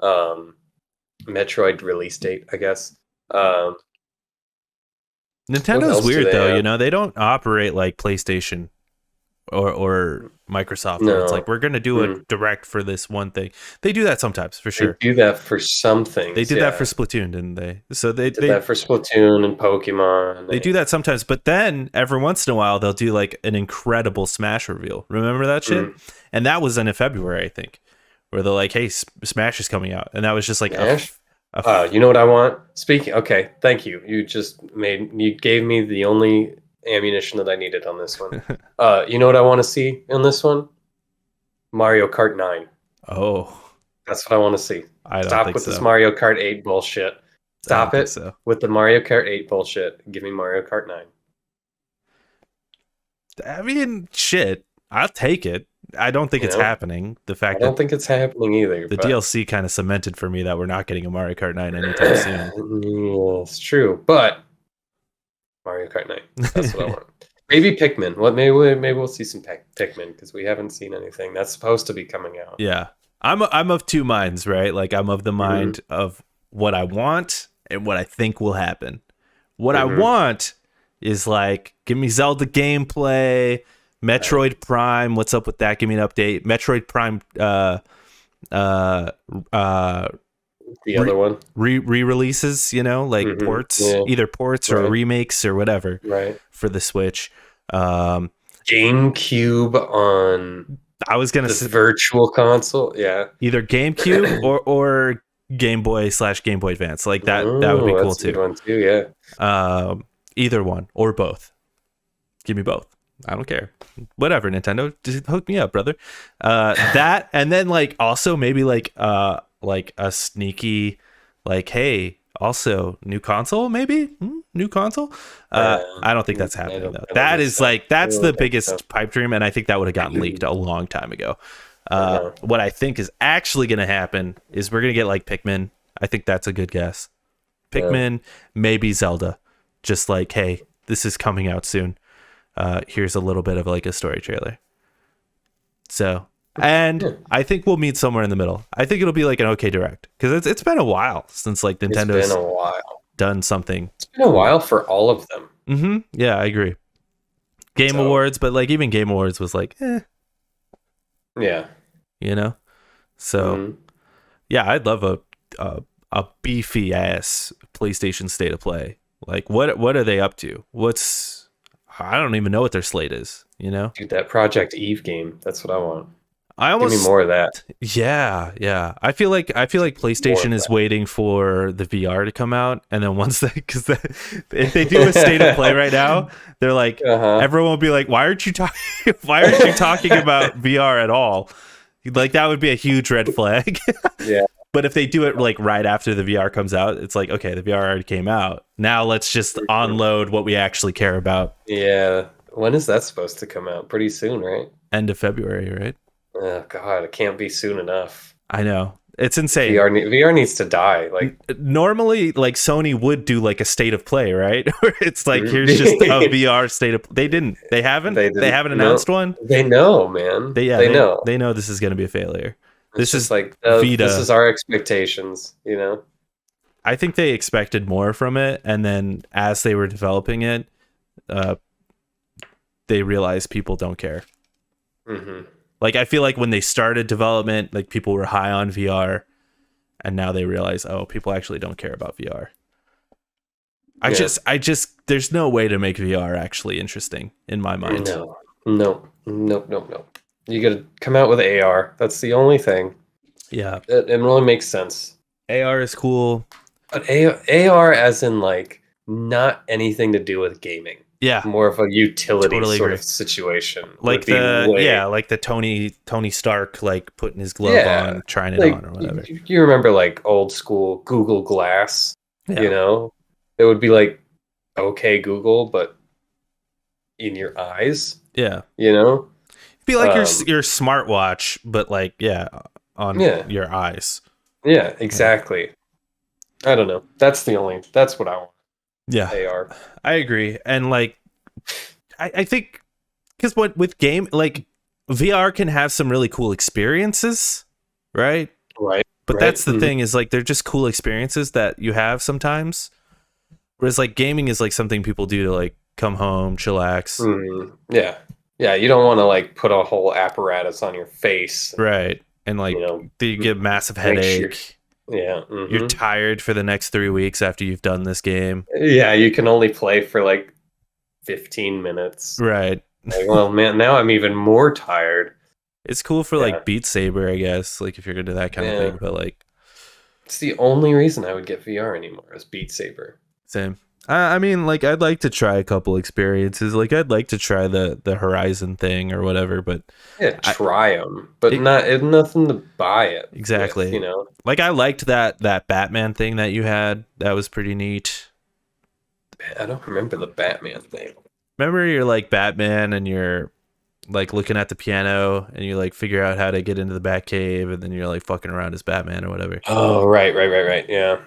Metroid release date, I guess. Nintendo is weird though. They don't operate like PlayStation or Microsoft. No. It's like we're gonna do a direct for this one thing. They do that sometimes, for sure. They do that for some things. They did that for Splatoon, didn't they? So they did that for Splatoon and Pokemon. They do that sometimes, but then every once in a while they'll do like an incredible Smash reveal. Remember that shit? And that was in February, I think, where they're like, "Hey, Smash is coming out," and that was just like you know what I want? Okay, thank you. You gave me the only ammunition that I needed on this one. You know what I want to see in this one? Mario Kart 9. Oh, that's what I want to see. Stop with this Mario Kart 8 bullshit. Stop it with the Mario Kart 8 bullshit. Give me Mario Kart 9. I mean, shit. I'll take it. I don't think it's happening. I don't think it's happening either. The DLC kind of cemented for me that we're not getting a Mario Kart 9 anytime soon. Yeah, it's true, but Mario Kart 9. That's what I want. Maybe Pikmin. Maybe we'll see some Pikmin because we haven't seen anything. That's supposed to be coming out. Yeah, I'm of two minds, right? Like I'm of the mind of what I want and what I think will happen. What I want is like, give me Zelda gameplay, Metroid Prime. What's up with that? Give me an update. Metroid Prime. The other one re-releases, ports, either ports or remakes or whatever, for the Switch. GameCube on. I was gonna say Virtual Console, either GameCube or Game Boy / Game Boy Advance, like that. That would be cool too. A good one too, either one or both. Give me both. I don't care. Whatever, Nintendo, just hook me up, brother. That, and then like also maybe like a sneaky, like, hey, also new console, maybe new console. I don't think that's happening though. That's the biggest pipe dream, and I think that would have gotten leaked a long time ago. What I think is actually going to happen is we're going to get like Pikmin. I think that's a good guess. Pikmin, maybe Zelda. Just like, hey, this is coming out soon. Here's a little bit of like a story trailer. So, and I think we'll meet somewhere in the middle. I think it'll be like an okay direct because it's been a while since like Nintendo's done something. It's been a while for all of them. Yeah, I agree. Game Awards, but like even Game Awards was like, yeah, So, yeah, I'd love a beefy ass PlayStation State of Play. Like, what are they up to? I don't even know what their slate is, Dude, that Project Eve game, that's what I want. I Give me almost more of that. yeah. I feel like PlayStation is waiting for the VR to come out, and then once they because if they do a state of play right now, they're like everyone will be like, why aren't you talking? Why aren't you talking about VR at all? Like that would be a huge red flag. Yeah. But if they do it like right after the VR comes out, it's like, okay, the VR already came out. Now let's just unload what we actually care about. Yeah. When is that supposed to come out? Pretty soon, right? End of February, right? Oh God, it can't be soon enough. I know. It's insane. VR needs to die. Like normally, like Sony would do like a state of play, right? Where it's like, here's just a VR state of. They didn't. They haven't. They haven't announced one. They know, man. They know. They know this is going to be a failure. This is like Vita. This is our expectations, you know. I think they expected more from it, and then as they were developing it, they realized people don't care. Mm-hmm. Like I feel like when they started development, like people were high on VR, and now they realize, oh, people actually don't care about VR. I just there's no way to make VR actually interesting in my mind. No. You gotta come out with AR. That's the only thing. Yeah. It really makes sense. AR is cool. But AR as in like not anything to do with gaming. Yeah. More of a utility totally sort agree. of situation. Like the Tony Stark like putting his glove on, trying it on or whatever. You remember like old school Google Glass, you know? It would be like okay Google, but in your eyes. Yeah. You know? It'd be like your smartwatch, but like on your eyes. Yeah, exactly. I don't know. That's what I want. Yeah, AR. I agree. And like, I think because with game, like VR can have some really cool experiences, right? Right. But that's the thing is like, they're just cool experiences that you have sometimes. Whereas like gaming is like something people do to like come home, chillax. Yeah. Yeah. You don't want to like put a whole apparatus on your face. Right. And like, you get a massive headache. You're tired for the next 3 weeks after you've done this game. Yeah, you can only play for like 15 minutes. Right. Like, well, man, now I'm even more tired. It's cool for like Beat Saber, I guess, like if you're into that kind of thing. But like, it's the only reason I would get VR anymore is Beat Saber. Same. I mean, like, I'd like to try a couple experiences. Like, I'd like to try the Horizon thing or whatever, but try them, but nothing to buy it. Exactly. With, you know, like I liked that Batman thing that you had. That was pretty neat. I don't remember the Batman thing. Remember, you're like Batman, and you're like looking at the piano, and you like figure out how to get into the Batcave, and then you're like fucking around as Batman or whatever. Oh, right. Yeah.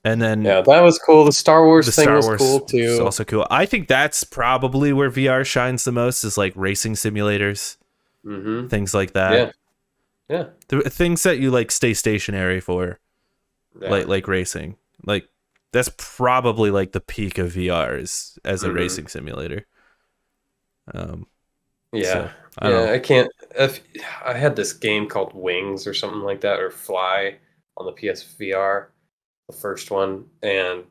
And then that was cool. The Star Wars thing was cool too. It's also cool. I think that's probably where VR shines the most, is like racing simulators, things like that. Yeah. The things that you like stay stationary for, like racing. Like that's probably like the peak of VR as a racing simulator. I can't. I had this game called Wings or something like that, or Fly on the PSVR. The first one, and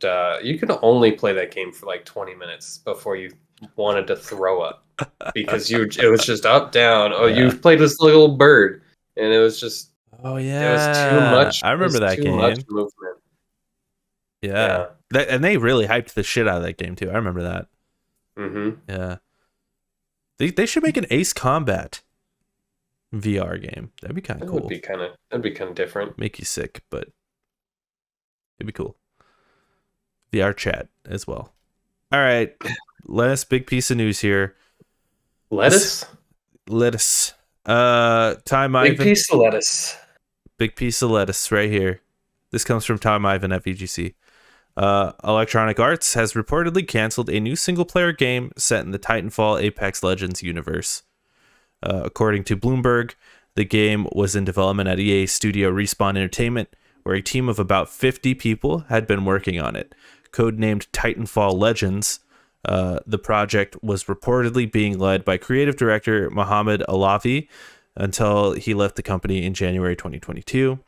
you could only play that game for like 20 minutes before you wanted to throw up because it was just up down. You played this little bird, and it was just it was too much. I remember that game. Much movement. Yeah. And they really hyped the shit out of that game too. I remember that. Yeah, they should make an Ace Combat VR game. That'd be kind of cool. That'd be kind of different. Make you sick, but it'd be cool. VR chat as well. All right. Last big piece of news here. Lettuce. Time Ivan. Big piece of lettuce. Big piece of lettuce right here. This comes from Time Ivan at VGC. Electronic Arts has reportedly canceled a new single-player game set in the Titanfall Apex Legends universe. According to Bloomberg, the game was in development at EA Studio Respawn Entertainment, where a team of about 50 people had been working on it. Codenamed Titanfall Legends, the project was reportedly being led by creative director Mohamed Alavi until he left the company in January 2022.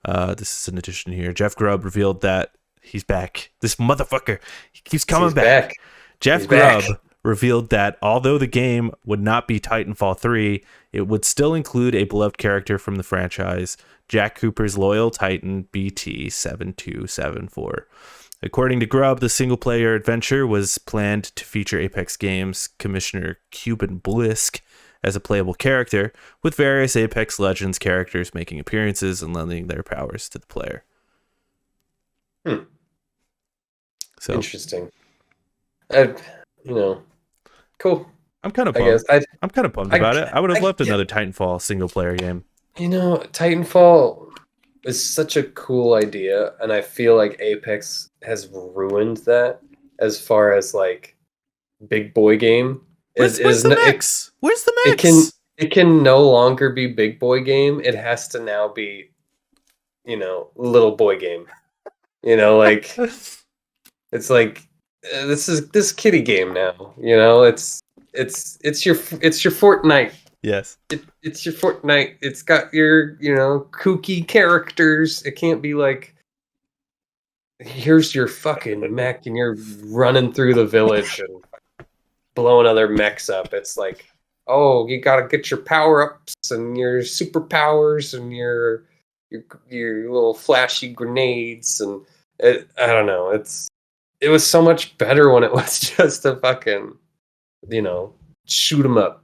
This is an addition here. Jeff Grubb revealed that he's back. This motherfucker, he keeps coming back. Jeff Grubb revealed that although the game would not be Titanfall 3, it would still include a beloved character from the franchise, Jack Cooper's loyal Titan BT-7274. According to Grubb, the single-player adventure was planned to feature Apex Games Commissioner Cuban Blisk as a playable character, with various Apex Legends characters making appearances and lending their powers to the player. So interesting. Cool. I'm kind of I bummed. guess I'm kind of bummed about it. I would have loved another Titanfall single-player game. Titanfall is such a cool idea, and I feel like Apex has ruined that as far as like big boy game. Where's the mix? Where's the mix? It can no longer be big boy game. It has to now be, little boy game. Like it's like this kiddie game now. It's your Fortnite. Yes. It's your Fortnite. It's got your, kooky characters. It can't be like, here's your fucking mech and you're running through the village and blowing other mechs up. It's like, oh, you gotta get your power-ups and your superpowers and your little flashy grenades and I don't know. It was so much better when it was just a fucking, shoot 'em up.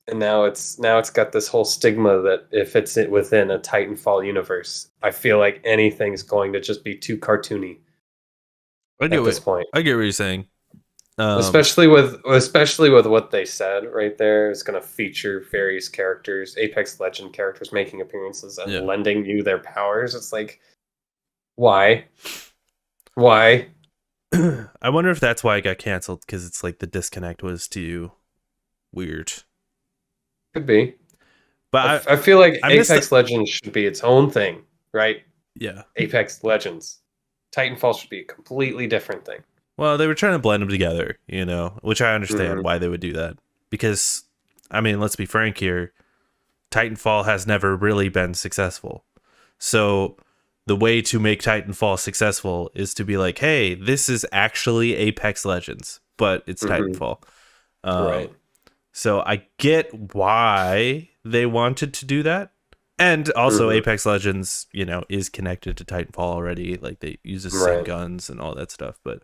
And now it's got this whole stigma that if it's within a Titanfall universe, I feel like anything's going to just be too cartoony at this point. I get what you're saying. Especially with what they said right there, it's going to feature various characters, Apex Legend characters making appearances and lending you their powers. It's like, why? I wonder if that's why it got canceled, because it's like the disconnect was too weird. Could be. But I feel like Apex Legends should be its own thing, right? Yeah. Apex Legends. Titanfall should be a completely different thing. Well, they were trying to blend them together, which I understand why they would do that. Because, let's be frank here, Titanfall has never really been successful. So the way to make Titanfall successful is to be like, hey, this is actually Apex Legends, but it's Titanfall. Right. So I get why they wanted to do that. And also Apex Legends, is connected to Titanfall already. Like they use the same guns and all that stuff. But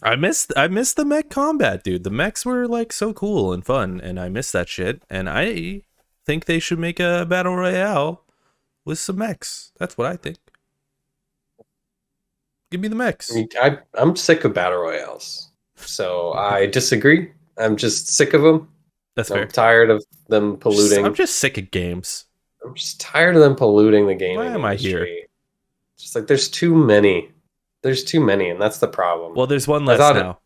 I miss the mech combat, dude. The mechs were like so cool and fun, and I miss that shit. And I think they should make a battle royale with some mechs. That's what I think. Give me the mechs. I'm sick of battle royales. So I disagree. I'm just sick of them. That's fair. I'm tired of them polluting. I'm just sick of games. I'm just tired of them polluting the gaming industry. Why am I here? Just like there's too many. There's too many, and that's the problem. Well, there's one less now.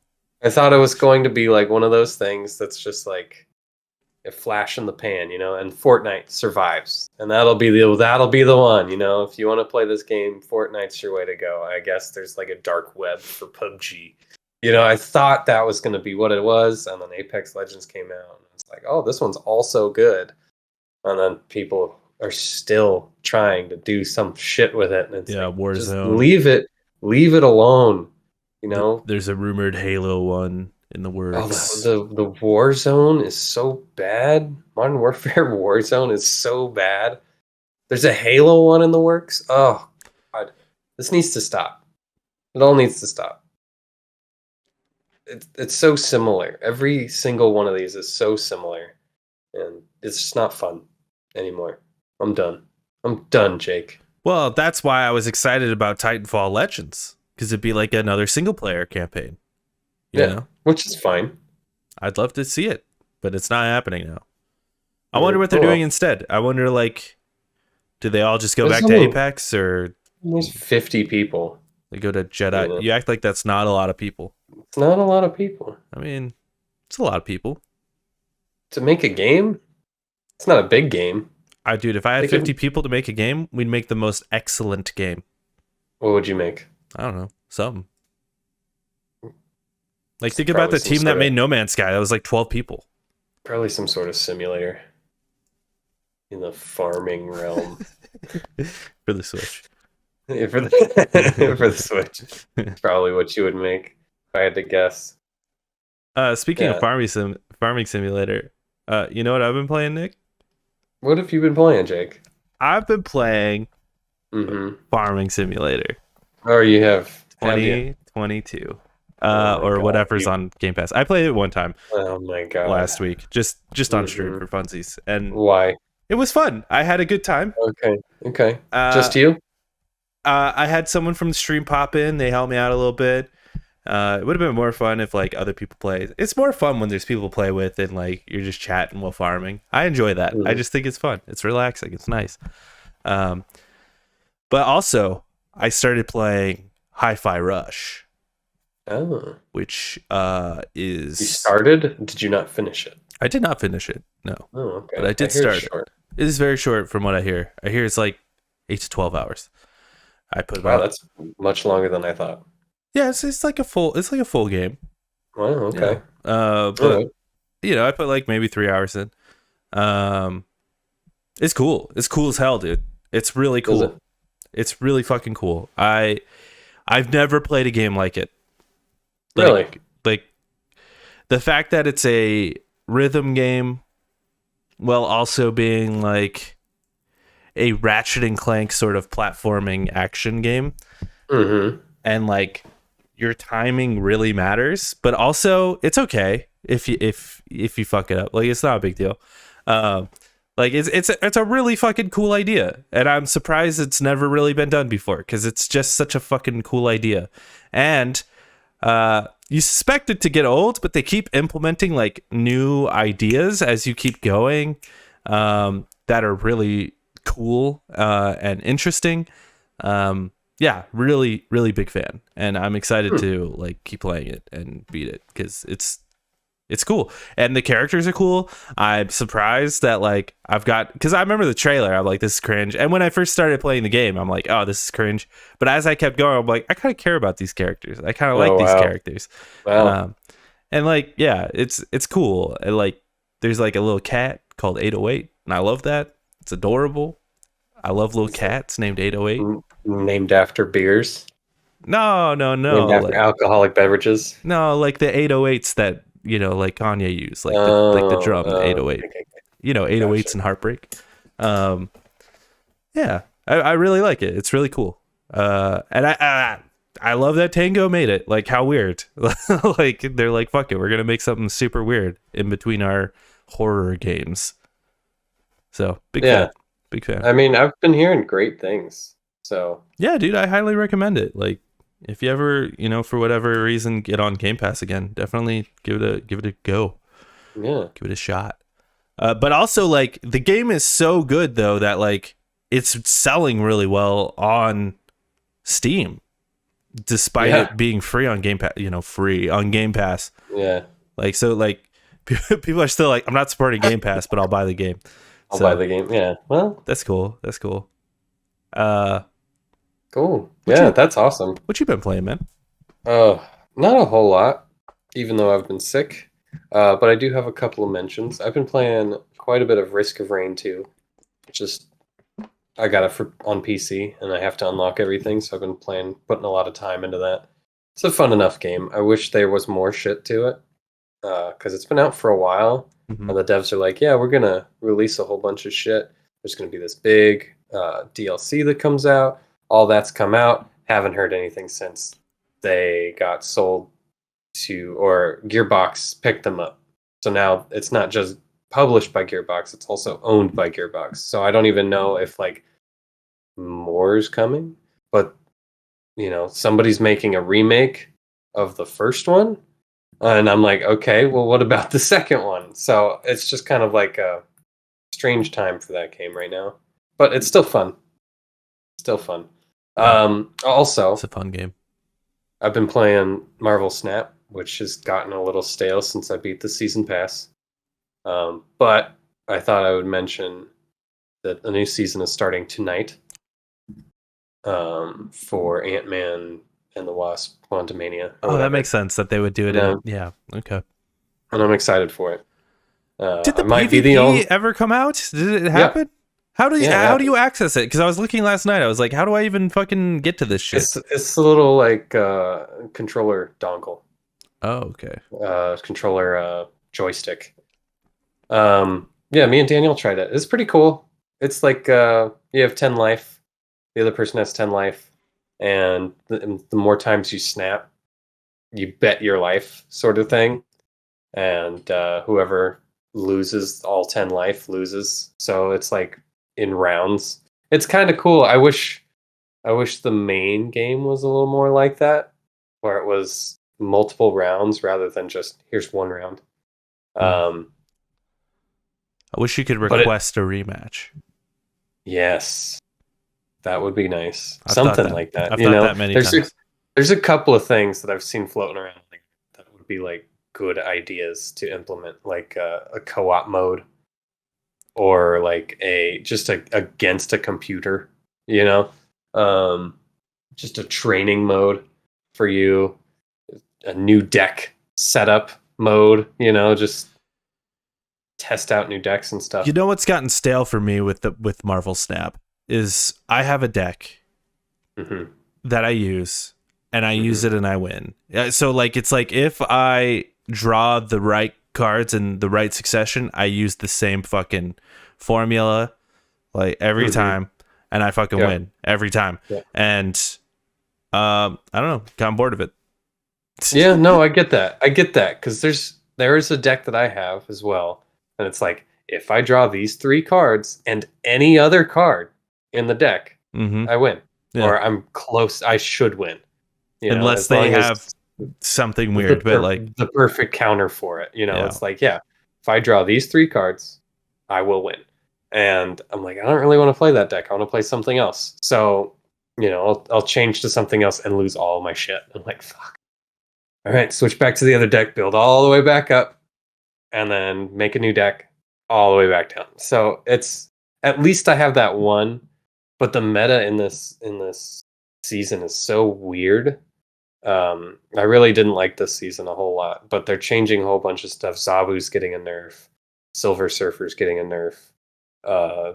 I thought it was going to be like one of those things that's just like a flash in the pan, and Fortnite survives. And that'll be the one, If you want to play this game, Fortnite's your way to go. I guess there's like a dark web for PUBG. I thought that was going to be what it was, and then Apex Legends came out, and it's like, oh, this one's also good. And then people are still trying to do some shit with it, and it's like, Warzone. Just leave it alone. There's a rumored Halo one in the works. Oh, the Warzone is so bad. Modern Warfare Warzone is so bad. There's a Halo one in the works. Oh, God. This needs to stop. It all needs to stop. It's so similar. Every single one of these is so similar, and it's just not fun anymore. I'm done, Jake. Well, that's why I was excited about Titanfall Legends, because it'd be like another single player campaign. You know? Which is fine. I'd love to see it, but it's not happening now. I wonder what they're doing instead. I wonder, do they all just go back to Apex, or there's 50 people? They go to Jedi. You act like that's not a lot of people. It's not a lot of people. It's a lot of people. To make a game? It's not a big game. Dude, if I had 50 people to make a game, we'd make the most excellent game. What would you make? I don't know. Something. Like, think about the team that made No Man's Sky. That was like 12 people. Probably some sort of simulator in the farming realm. For the Switch. Yeah, for the Switch. Probably what you would make, if I had to guess. Speaking of Yeah. farming simulator, you know what I've been playing, Nick? What have you been playing, Jake? I've been playing Mm-hmm. Farming Simulator Or have you? 2022. Oh my Or God. whatever's on Game Pass. I played it one time Oh my God. last week, just on stream Mm-hmm. for funsies, and Why? it was fun. I had a good time. Okay. Okay. Uh, Just you? I had someone from the stream pop in. They helped me out a little bit. It would have been more fun if like other people play. It's more fun when there's people to play with and like you're just chatting while farming. I enjoy that. I Mm-hmm. just think it's fun. It's relaxing. It's nice. Um, but also I started playing Hi-Fi Rush, Oh. which You is started? Did you not finish it? I did not finish it. No, Oh, but okay. I did hear it's start it. short. It is very short from what I hear. I hear it's like 8 to 12 hours. I put Wow, about that's much longer than I thought. yeah, it's like a full game. Wow, Yeah. okay. All But right. I put like maybe 3 hours in. Um, it's cool. It's cool as hell, dude. It's really Is cool. it? It's really fucking cool. I've never played a game like it. Really? Like the fact that it's a rhythm game while also being like a Ratchet and Clank sort of platforming action game, Mm-hmm. and like your timing really matters, but also it's okay if you fuck it up. Like it's not a big deal. Um, like it's a really fucking cool idea, and I'm surprised it's never really been done before because it's just such a fucking cool idea, and you suspect it to get old, but they keep implementing like new ideas as you keep going, that are really cool and interesting. Yeah, really, really big fan, and I'm excited Hmm. to like keep playing it and beat it because it's cool and the characters are cool. I'm surprised that like I've got because I remember the trailer. I'm like, this is cringe, and when I first started playing the game, I'm like, oh, this is cringe. But as I kept going, I'm like, I kind of care about these characters. I kind of Oh like these wow. characters, Wow. and like yeah, it's cool. And like there's like a little cat called 808, and I love that. It's adorable. I love little Is it cats named 808. named after beers? No, no, Named no. after alcoholic beverages? No, like the 808s that, like Kanye used, like the Oh, drum, the 808. okay. 808s Gotcha. and Heartbreak. Um yeah, I really like it. It's really cool. And I love that Tango made it. Like how weird. Like they're like, fuck it, we're gonna make something super weird in between our horror games. So big fan. Yeah. Big fan. I mean, I've been hearing great things. So, Yeah, dude, I highly recommend it. Like if you ever, for whatever reason get on Game Pass again, definitely give it a go. yeah. Give it a shot. But also like the game is so good though that like it's selling really well on Steam despite Yeah. it being free on Game Pass, free on Game Pass. Yeah. Like so like people are still like, I'm not supporting Game Pass, but I'll buy the game. I'll So buy the game. Yeah. Well, that's cool. That's cool. Uh cool. what Yeah, you that's awesome. what you been playing, man? Not a whole lot, even though I've been sick. But I do have a couple of mentions. I've been playing quite a bit of Risk of Rain 2, which is I got it on PC and I have to unlock everything, so I've been putting a lot of time into that. It's a fun enough game. I wish there was more shit to it, because it's been out for a while, Mhm. and the devs are like, yeah, we're gonna release a whole bunch of shit. There's gonna be this big DLC that comes out. All that's come out. Haven't heard anything since they got sold to, or Gearbox picked them up. So now it's not just published by Gearbox, it's also owned by Gearbox. So I don't even know if like more is coming, but somebody's making a remake of the first one. And I'm like, okay, well, what about the second one? So it's just kind of like a strange time for that game right now. But it's still fun. Still fun. Also, It's a fun game. I've been playing Marvel Snap, which has gotten a little stale since I beat the season pass. But I thought I would mention that a new season is starting tonight, for Ant-Man and the Wasp: Quantumania. Or Oh, that whatever. makes sense that they would do it Yeah. yeah. Okay. And I'm excited for it. Did the I might PvP be the only. ever come out? Did it happen? How do you Yeah, it how do you happened. access it? Because I was looking last night. I was like, how do I even fucking get to this shit? It's a little like controller dongle. Oh, okay. Controller joystick. Yeah, me and Daniel tried it. It's pretty cool. It's like you have 10 life. The other person has 10 life, and the more times you snap, you bet your life, sort of thing. And whoever loses all 10 life loses. So it's like in rounds. It's kind of cool. I wish the main game was a little more like that, where it was multiple rounds rather than just here's one round. Hmm. Um, I wish you could but it, request a rematch. yes, that would be nice. I've thought Something that. like that. I've thought that many There's times. there's a couple of things that I've seen floating around like, that would be like good ideas to implement, like a co-op mode or like against a computer, you know, um, just a training mode for you, a new deck setup mode, just test out new decks and You stuff. know what's gotten stale for me with Marvel Snap is I have a deck Hmm. that I use and I use Hmm. it and I win. So like it's like if I draw the right cards in the right succession, I use the same fucking formula like every Hmm. time and I fucking Yeah. win every time. Yeah. And I don't know, got bored of it. Yeah, no, I get that. I get that because there is a deck that I have as well, and it's like if I draw these three cards and any other card in the deck, Mhm. I win, Yeah. or I'm close. I should win. Unless As they long as have something the weird, but like the perfect counter for it. yeah. It's like, yeah, if I draw these three cards, I will win. And I'm like, I don't really want to play that deck. I want to play something else. So, I'll change to something else and lose all my shit. I'm like, fuck. All right, switch back to the other deck, build all the way back up, and then make a new deck all the way back down. So it's at least I have that one, but the meta in this season is so weird. I really didn't like this season a whole lot, but they're changing a whole bunch of stuff. Zabu's getting a nerf, Silver Surfer's getting a nerf. Uh,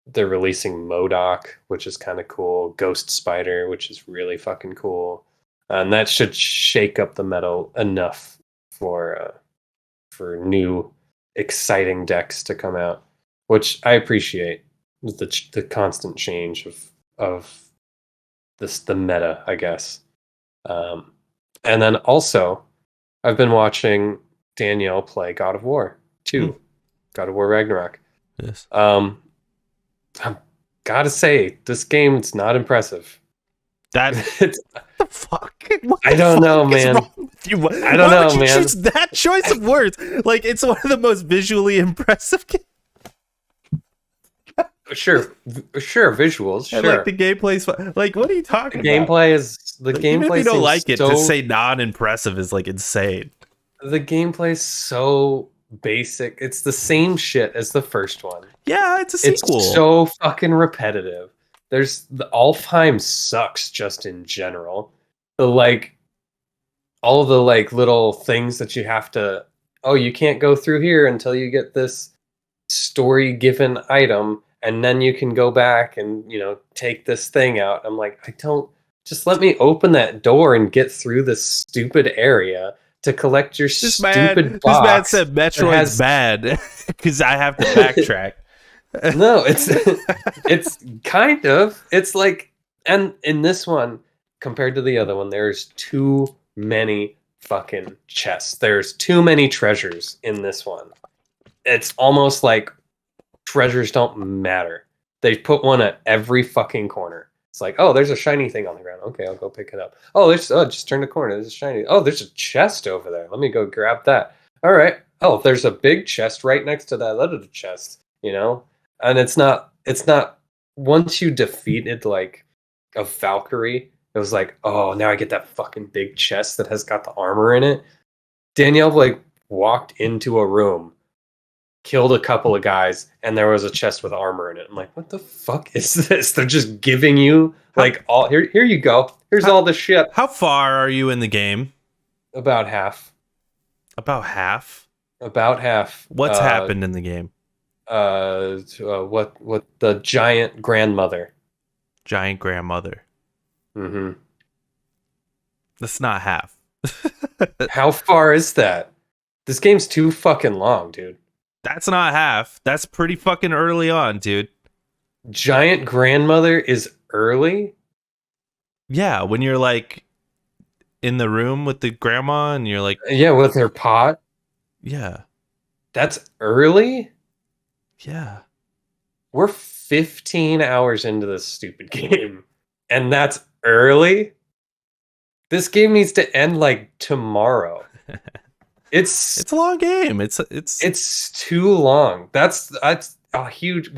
they're releasing Modok, which is kind of cool. Ghost Spider, which is really fucking cool, and that should shake up the meta enough for new exciting decks to come out, which I appreciate. The constant change of the meta, I guess. Um, and then also, I've been watching Danielle play God of War Hmm. 2, God of War Ragnarok. Yes. Um, I gotta say, this game's not impressive. That It's, the fuck? What I the don't fuck know, is man. wrong with you? I don't Why would know, you man. choose that choice of words? Like it's one of the most visually impressive games. Sure, sure, visuals, And like the sure. gameplay's like what are you The talking about? gameplay is the Like even if you gameplay don't seems like it, to so say non-impressive is like insane. the gameplay's so basic. It's the same shit as the first one. Yeah, it's a It's sequel. so fucking repetitive. There's the Alfheim sucks just in general. The like all the like little things that you have to oh, you can't go through here until you get this story given item and then you can go back and, take this thing out. I'm like, I don't just let me open that door and get through this stupid area to collect your stupid This man box said that Metroid's has bad because I have to backtrack. no, it's kind of. It's like and in this one compared to the other one there's too many fucking chests. There's too many treasures in this one. It's almost like treasures don't matter. They put one at every fucking corner. It's like, oh, there's a shiny thing on the ground. Okay, I'll go pick it up. Just turn the corner. There's a shiny. Oh, there's a chest over there. Let me go grab that. All right. Oh, there's a big chest right next to that other chest. And it's not. Once you defeated like a Valkyrie, it was like, oh, now I get that fucking big chest that has got the armor in it. Danielle like walked into a room, killed a couple of guys, and there was a chest with armor in it. I'm like, what the fuck is this? They're just giving you How, like all here you go. Here's how all the shit. how far are you in the game? About half. About half. About half. What's happened in the game? What the giant grandmother. Giant grandmother. Mm-hmm. That's not half. How far is that? This game's too fucking long, dude. That's not half. That's pretty fucking early on, dude. Giant grandmother is early? Yeah, when you're like in the room with the grandma and you're like, Yeah, with her pot. yeah, That's early? yeah. We're 15 hours into this stupid game. And that's early? This game needs to end like tomorrow. It's a long game. it's too long. That's a huge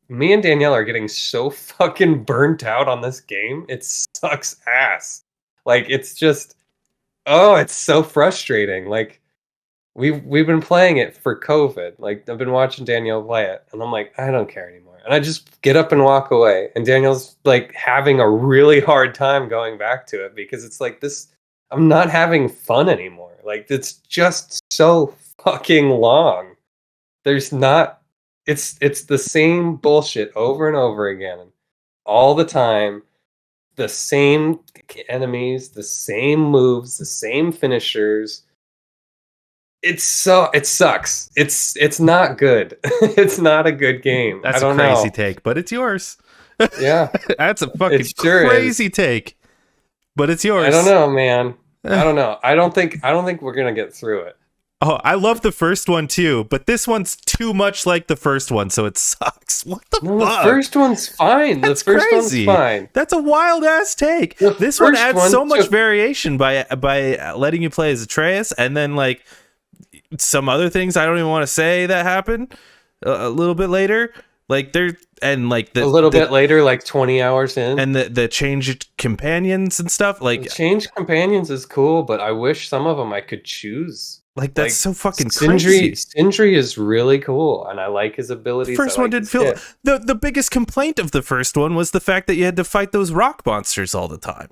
me and Danielle are getting so fucking burnt out on this game. It sucks ass. Like it's just it's so frustrating. Like we've been playing it for COVID. Like I've been watching Danielle play it and I'm like, I don't care anymore. And I just get up and walk away. And Danielle's like having a really hard time going back to it because it's like this I'm not having fun anymore. Like it's just so fucking long. There's not it's the same bullshit over and over again all the time. The same enemies, the same moves, the same finishers. It sucks. It's not good. It's not a good game. That's I don't a crazy know. take, but it's yours. Yeah. That's a fucking It sure crazy take. But it's yours. I don't know, man. I don't know. I don't think we're gonna get through it. Oh, I love the first one too, but this one's too much like the first one, so it sucks. What the fuck? The first one's fine. That's the first crazy. one's fine. That's a wild ass take. This one adds so much variation by letting you play as Atreus, and then like some other things I don't even want to say that happen a little bit later. Like there and like a little bit later, like 20 hours in, and the changed companions and stuff. Like the changed companions is cool, but I wish some of them I could choose. Like that's so fucking Sindri, crazy. Sindri is really cool, and I like his abilities. The first one didn't feel the biggest complaint of the first one was the fact that you had to fight those rock monsters all the time.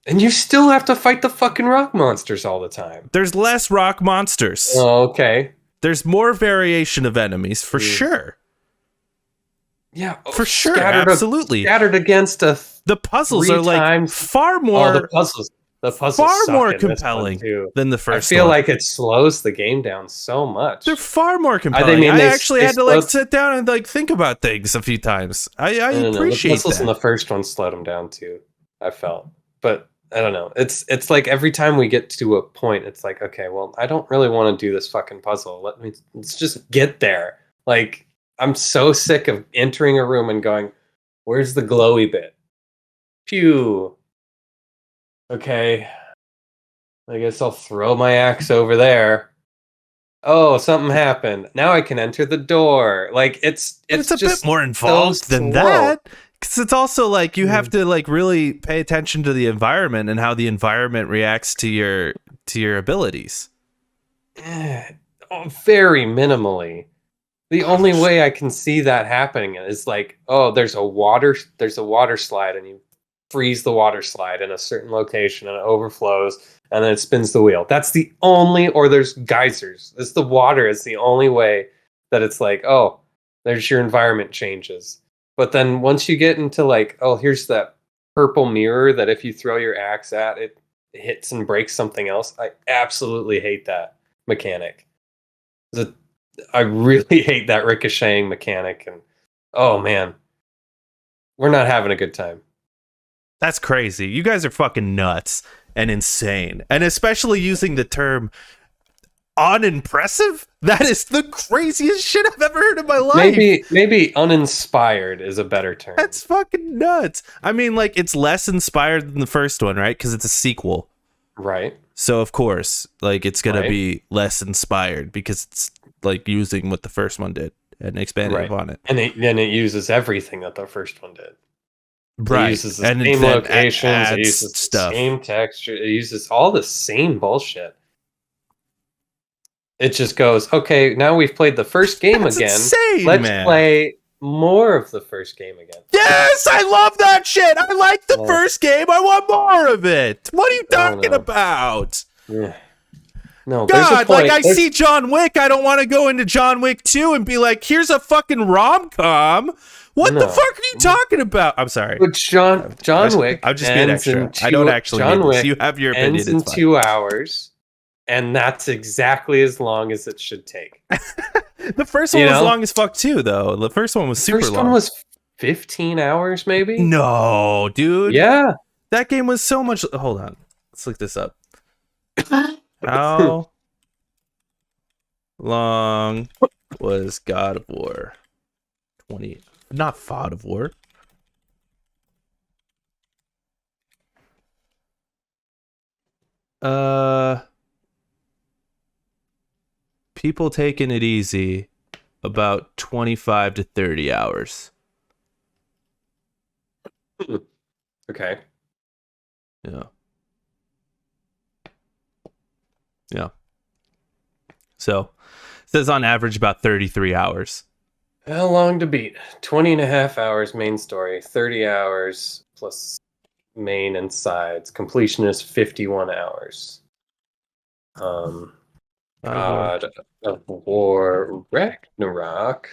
And you still have to fight the fucking rock monsters all the time. There's less rock monsters. Oh, okay. There's more variation of enemies for sure. Yeah, for sure, absolutely. Scattered against the puzzles are like far more. The puzzles far more compelling than the first. I feel like it slows the game down so much. They're far more compelling. I actually had to like sit down and like think about things a few times. I appreciate the puzzles that. in the first one slowed them down too. I felt, but I don't know. It's like every time we get to a point, it's like, okay, well, I don't really want to do this fucking puzzle. Let's just get there. Like I'm so sick of entering a room and going, "Where's the glowy bit?" Pew. Okay, I guess I'll throw my axe over there. Oh, something happened. Now I can enter the door. Like it's a just bit more involved than that. Because it's also like you have to like really pay attention to the environment and how the environment reacts to your abilities. Very minimally. The only way I can see that happening is like, oh, there's a water slide, and you freeze the water slide in a certain location, and it overflows, and then it spins the wheel. That's the only, or there's geysers. It's the water is the only way that it's like, oh, there's your environment changes. But then once you get into like, oh, here's that purple mirror that if you throw your axe at, it hits and breaks something else. I absolutely hate that mechanic. I really hate that ricocheting mechanic. And oh man, we're not having a good time. That's crazy. You guys are fucking nuts and insane. And especially using the term unimpressive? That is the craziest shit I've ever heard in my life. Maybe uninspired is a better term. That's fucking nuts. I mean, like, it's less inspired than the first one, right? Because it's a sequel. Right. So, of course, like, it's going to be less inspired because it's, like, using what the first one did and expanding upon it. And then it uses everything that the first one did. Right. It uses the same locations, it uses the same texture, it uses all the same bullshit. It just goes, okay, now we've played the first game again. Insane, Let's play more of the first game again. Yes, I love that shit. I like the first game. I want more of it. What are you talking about? Yeah. No, there's a God, like point. I see John Wick, I don't want to go into John Wick 2 and be like, here's a fucking rom-com. What the fuck are you talking about? I'm sorry. But John Wick I'm just being extra. I don't actually mean this. You have your opinion. Ends in 2 hours, and that's exactly as long as it should take. The first one was long as fuck too, though. The first one was super long. The first one was 15 hours, maybe? No, dude. Yeah. That game was so much... Hold on. Let's look this up. How long was God of War? 20... Not God of War. People taking it easy, about 25 to 30 hours. Okay. Yeah. Yeah. So, it says on average about 33 hours. How long to beat? 20 and a half hours main story, 30 hours plus main and sides. Completion is 51 hours. God of War Ragnarok.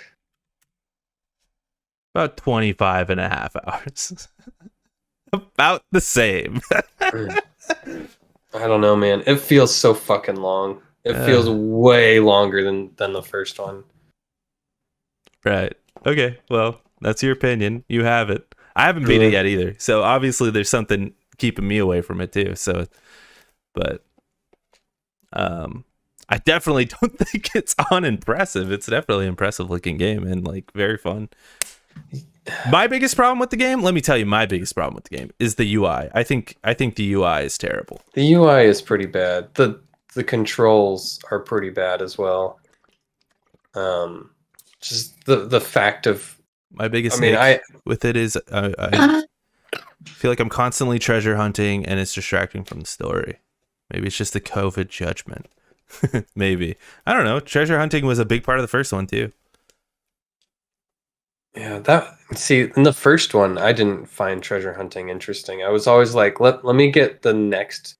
About 25 and a half hours. About the same. I don't know, man. It feels so fucking long. It feels way longer than the first one. Right. Okay. Well, that's your opinion. You have it. I haven't beat it yet either. So obviously there's something keeping me away from it too. So, but I definitely don't think it's unimpressive. It's definitely an impressive looking game and like very fun. My biggest problem with the game, let me tell you, my biggest problem with the game is the UI. I think the UI is terrible. The UI is pretty bad. The controls are pretty bad as well. Just the fact of my biggest I with it is I feel like I'm constantly treasure hunting and it's distracting from the story. Maybe it's just the COVID judgment. Maybe. I don't know. Treasure hunting was a big part of the first one too. Yeah, in the first one, I didn't find treasure hunting interesting. I was always like, let me get the next,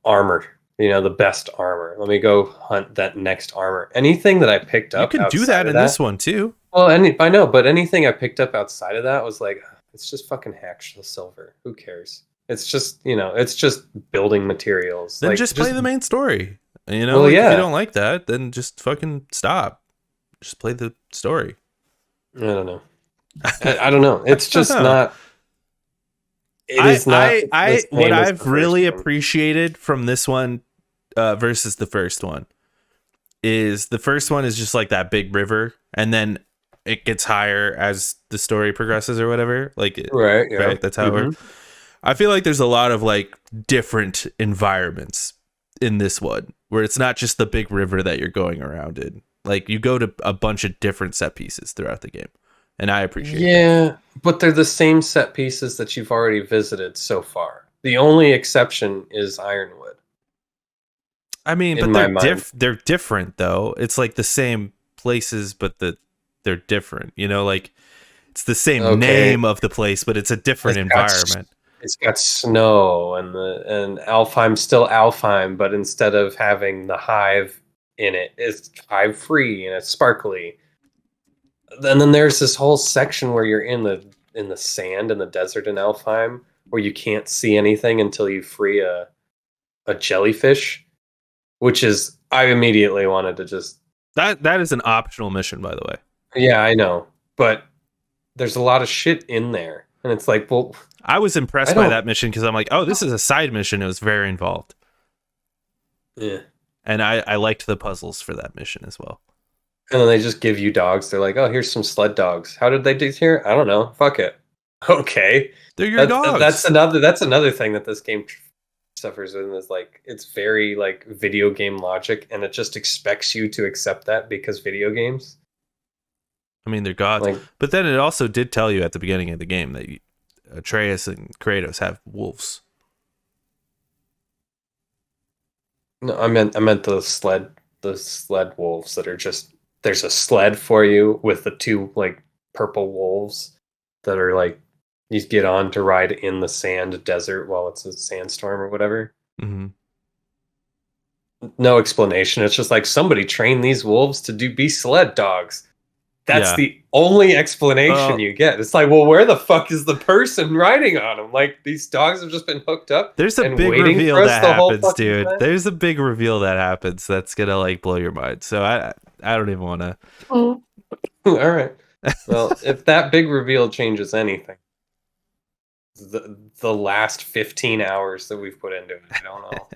armor, the best armor. Let me go hunt that next armor. Anything that I picked up, you can do that in this one too. Well, I know, but anything I picked up outside of that was like, it's just fucking hacked silver. Who cares? It's just, it's just building materials. Then just play the main story. If you don't like that, then just fucking stop. Just play the story. I don't know. I don't know. It's just not. It is not. What I've really appreciated from this one versus the first one is the first one is just like that big river, and then it gets higher as the story progresses or whatever. Right. Yeah. Right. That's how it works. I feel like there's a lot of like different environments in this one where it's not just the big river that you're going around in. Like you go to a bunch of different set pieces throughout the game, and I appreciate. Yeah, but they're the same set pieces that you've already visited so far. The only exception is Ironwood. I mean, but they're different though. It's like the same places, but they're different. Like it's the same name of the place, but it's a different environment. It's got snow and Alfheim's still Alfheim, but instead of having the hive in it, it's hive free and it's sparkly. And then there's this whole section where you're in the sand in the desert in Alfheim where you can't see anything until you free a jellyfish, which is I immediately wanted to just that is an optional mission, by the way. Yeah, I know, but there's a lot of shit in there, and it's like, well, I was impressed by that mission because I'm like, oh, this is a side mission. It was very involved. Yeah. And I liked the puzzles for that mission as well. And then they just give you dogs. They're like, oh, here's some sled dogs. How did they do here? I don't know. Fuck it. Okay. They're your dogs. That's another thing that this game suffers in is like, it's very like video game logic, and it just expects you to accept that because video games. I mean, they're gods. But then it also did tell you at the beginning of the game that Atreus and Kratos have wolves. No, I meant the sled wolves that are just, there's a sled for you with the two like purple wolves that are like you get on to ride in the sand desert while it's a sandstorm or whatever. Mm-hmm. no explanation. It's just like somebody trained these wolves to be sled dogs. That's Yeah. the only explanation Well, you get. It's like, well, where the fuck is the person riding on them? Like, these dogs have just been hooked up there's a and big waiting reveal for us that the whole happens, fucking dude. time. There's a big reveal that happens that's gonna like blow your mind. So I don't even want to. All right. Well, if that big reveal changes anything, the last 15 hours that we've put into it, I don't know.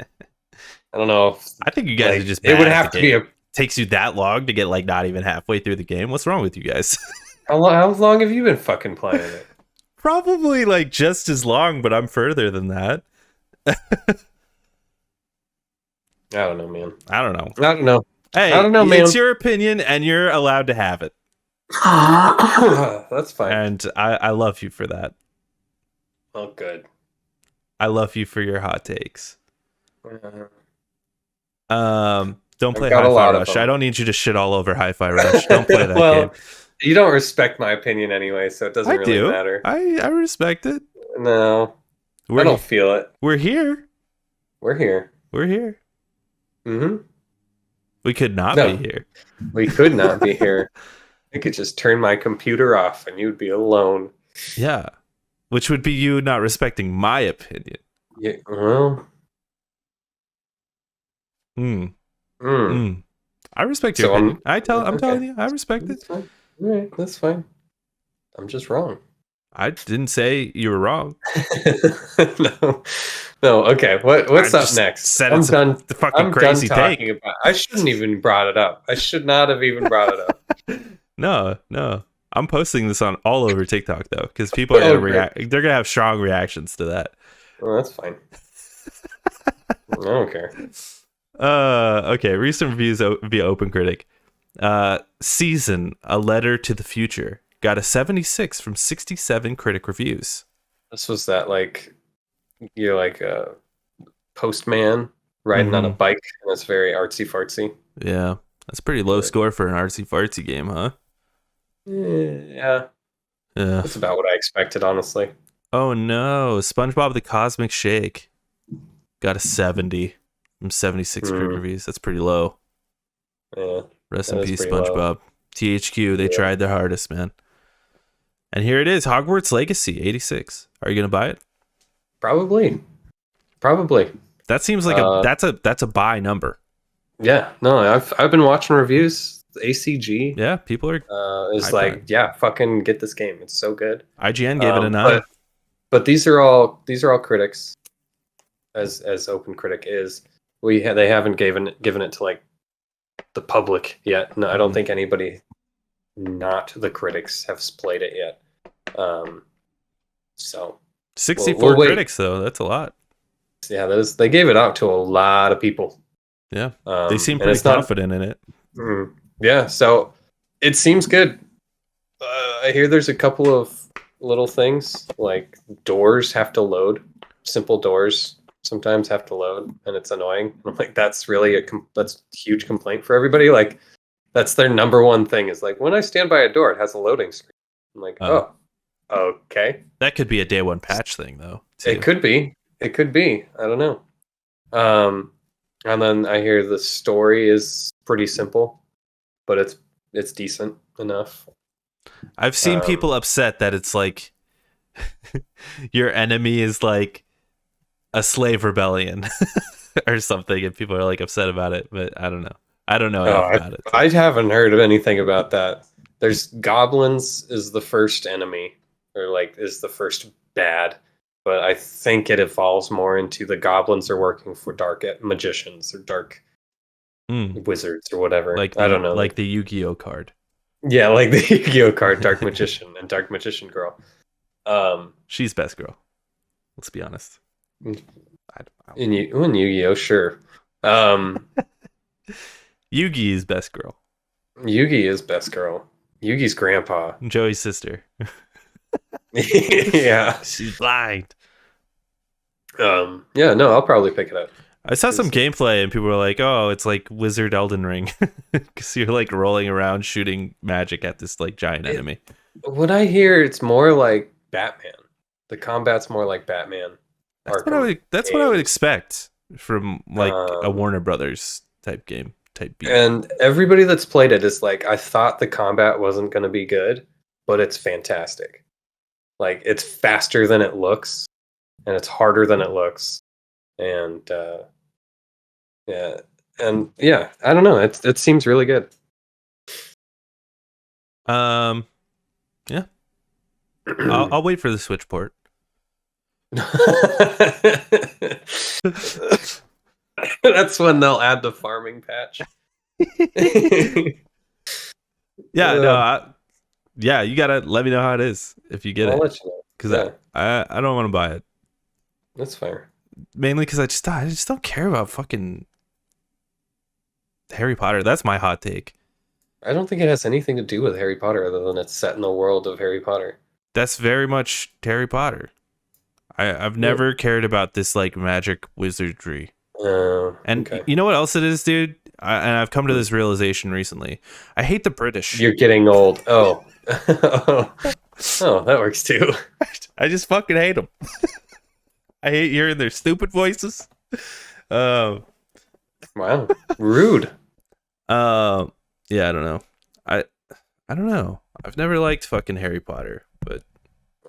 I don't know if, I think you guys are like, just it bad would at the have to be game. a. Takes you that long to get like not even halfway through the game. What's wrong with you guys? How long have you been fucking playing it? Probably like just as long, but I'm further than that. I don't know, man. I don't know. I don't know. I Hey, don't know, man. it's your opinion and you're allowed to have it. That's fine. And I love you for that. Oh, good. I love you for your hot takes. Uh, Don't play I've got a Hi-Fi lot of Rush. them. I don't need you to shit all over Hi-Fi Rush. Don't play that Well, game. you don't respect my opinion anyway, so it doesn't I really do. matter. I respect it. No, I don't feel it. We're here. We're here. We're here. Mm-hmm. We could not No, be here. we could not be here. I could just turn my computer off and you'd be alone. Yeah. Which would be you not respecting my opinion. Yeah, well. I respect your So opinion. I'm okay. telling you, I respect That's it. fine. All right, that's fine. I'm just wrong. I didn't say you were wrong. No, no. Okay, what's I up just next? said I'm it's done. the fucking I'm done crazy talking take. about. I shouldn't even brought it up. I should not have even brought it up. No. I'm posting this on all over TikTok though, because people are gonna react. They're gonna have strong reactions to that. Well, that's fine. I don't care. Okay. Recent reviews via OpenCritic. Season: A Letter to the Future got a 76 from 67 critic reviews. This was that like you're like a postman riding on a bike, and it's very artsy fartsy. Yeah, that's a pretty low score for an artsy fartsy game, huh? Yeah, Yeah. that's about what I expected, honestly. Oh no, SpongeBob the Cosmic Shake got a 70 from 76 critic reviews. That's pretty low. Yeah. Rest in peace, pretty low. SpongeBob. THQ, they tried their hardest, man. And here it is, Hogwarts Legacy, 86. Are you gonna buy it? Probably. That seems like that's a buy number. Yeah. No, I've been watching reviews. ACG. Yeah, people are is like, yeah, fucking get this game. It's so good. IGN gave it a 9. But these are all critics, as Open Critic is. They haven't given it to like the public yet. No, I don't think anybody, not the critics, have played it yet. So 64 critics though. That's a lot. Yeah, they gave it out to a lot of people. Yeah, they seem pretty confident in it. Yeah, so it seems good. I hear there's a couple of little things like doors have to load. Simple doors sometimes have to load, and it's annoying. I'm like, that's really that's a huge complaint for everybody. Like, that's their number one thing is like, when I stand by a door, it has a loading screen. I'm like, oh, okay. That could be a day one patch thing, though. Too. It could be. I don't know. And then I hear the story is pretty simple, but it's decent enough. I've seen people upset that it's like your enemy is like a slave rebellion or something, and people are like upset about it. But I don't know. I don't know enough about it. So. I haven't heard of anything about that. There's goblins is the first enemy, or like is the first bad. But I think it evolves more into the goblins are working for dark magicians or dark wizards or whatever. Like I don't know. Like the Yu-Gi-Oh card. Yeah, like the Yu-Gi-Oh card, Dark Magician and Dark Magician Girl. She's best girl. Let's be honest. In Yu-Gi-Oh, sure. Yugi is best girl. Yugi is best girl. Yugi's grandpa. Joey's sister. Yeah. She's blind. Yeah, no, I'll probably pick it up. I saw some gameplay and people were like, oh, it's like Wizard Elden Ring. Because you're like rolling around shooting magic at this like giant enemy. What I hear, it's more like Batman. The combat's more like Batman. That's what I would expect. from like a Um, Warner Brothers type game type beat. and everybody that's played it is like, I thought the combat wasn't going to be good, but it's fantastic. Like, it's faster than it looks, and it's harder than it looks, and yeah, and yeah, I don't know. It seems really good. Um, yeah, I'll wait for the Switch port. That's when they'll add the farming patch. Yeah, no, yeah, you gotta let me know how it is if you get I'll it, let you know. because Yeah, I don't want to buy it, that's fair. mainly because I just don't care about fucking Harry Potter. That's my hot take. I don't think it has anything to do with Harry Potter other than it's set in the world of Harry Potter. That's very much Harry Potter. I've never cared about this like magic wizardry. And Okay. you know what else it is, dude? And I've come to this realization recently. I hate the British. You're getting old. Oh. Oh, that works too. I just fucking hate them. I hate hearing their stupid voices. Um, Wow. Rude. yeah, I don't know. I don't know. I've never liked fucking Harry Potter, but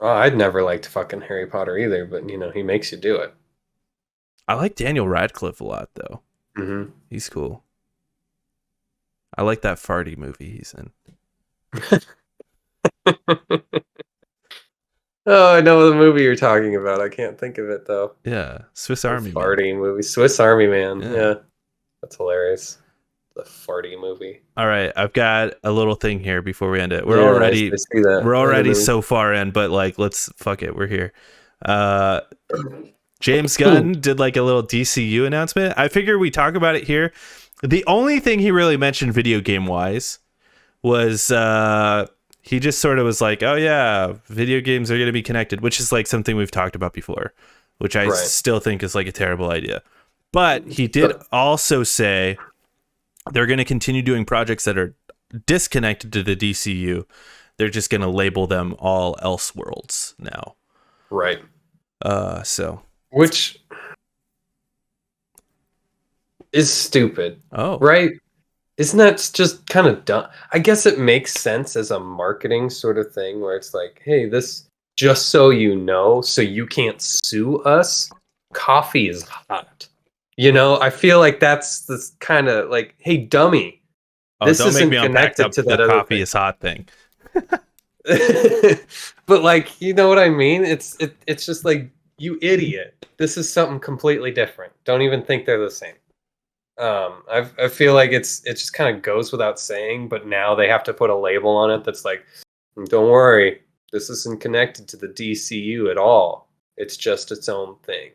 Oh, I'd never liked fucking Harry Potter either, but he makes you do it. I like Daniel Radcliffe a lot though. Mm-hmm. He's cool. I like that farty movie he's in. Oh, I know the movie you're talking about. I can't think of it though. Yeah, Swiss The Army Man. farty movie. Swiss Army Man. Yeah. Yeah. That's hilarious. The farty movie. All right, I've got a little thing here before we end it. Yeah, I see that. We're already so far in, but like let's fuck it. We're here. James Gunn did like a little DCU announcement. I figure we talk about it here. The only thing he really mentioned video game wise was he just sort of was like, "Oh yeah, video games are going to be connected," which is like something we've talked about before, which I still think is like a terrible idea. But he did also say they're going to continue doing projects that are disconnected to the DCU. They're just going to label them all Elseworlds now. Right. So which is stupid. Oh. Right? Isn't that just kind of dumb? I guess it makes sense as a marketing sort of thing where it's like, hey, this, just so you know, so you can't sue us, coffee is hot. I feel like that's this kind of like, hey, dummy, this don't isn't make me unpack connected to that the other coffee thing. is hot thing. But like, you know what I mean? It's just like, you idiot. This is something completely different. Don't even think they're the same. I feel like it just kind of goes without saying, but now they have to put a label on it that's like, don't worry, this isn't connected to the DCU at all. It's just its own thing.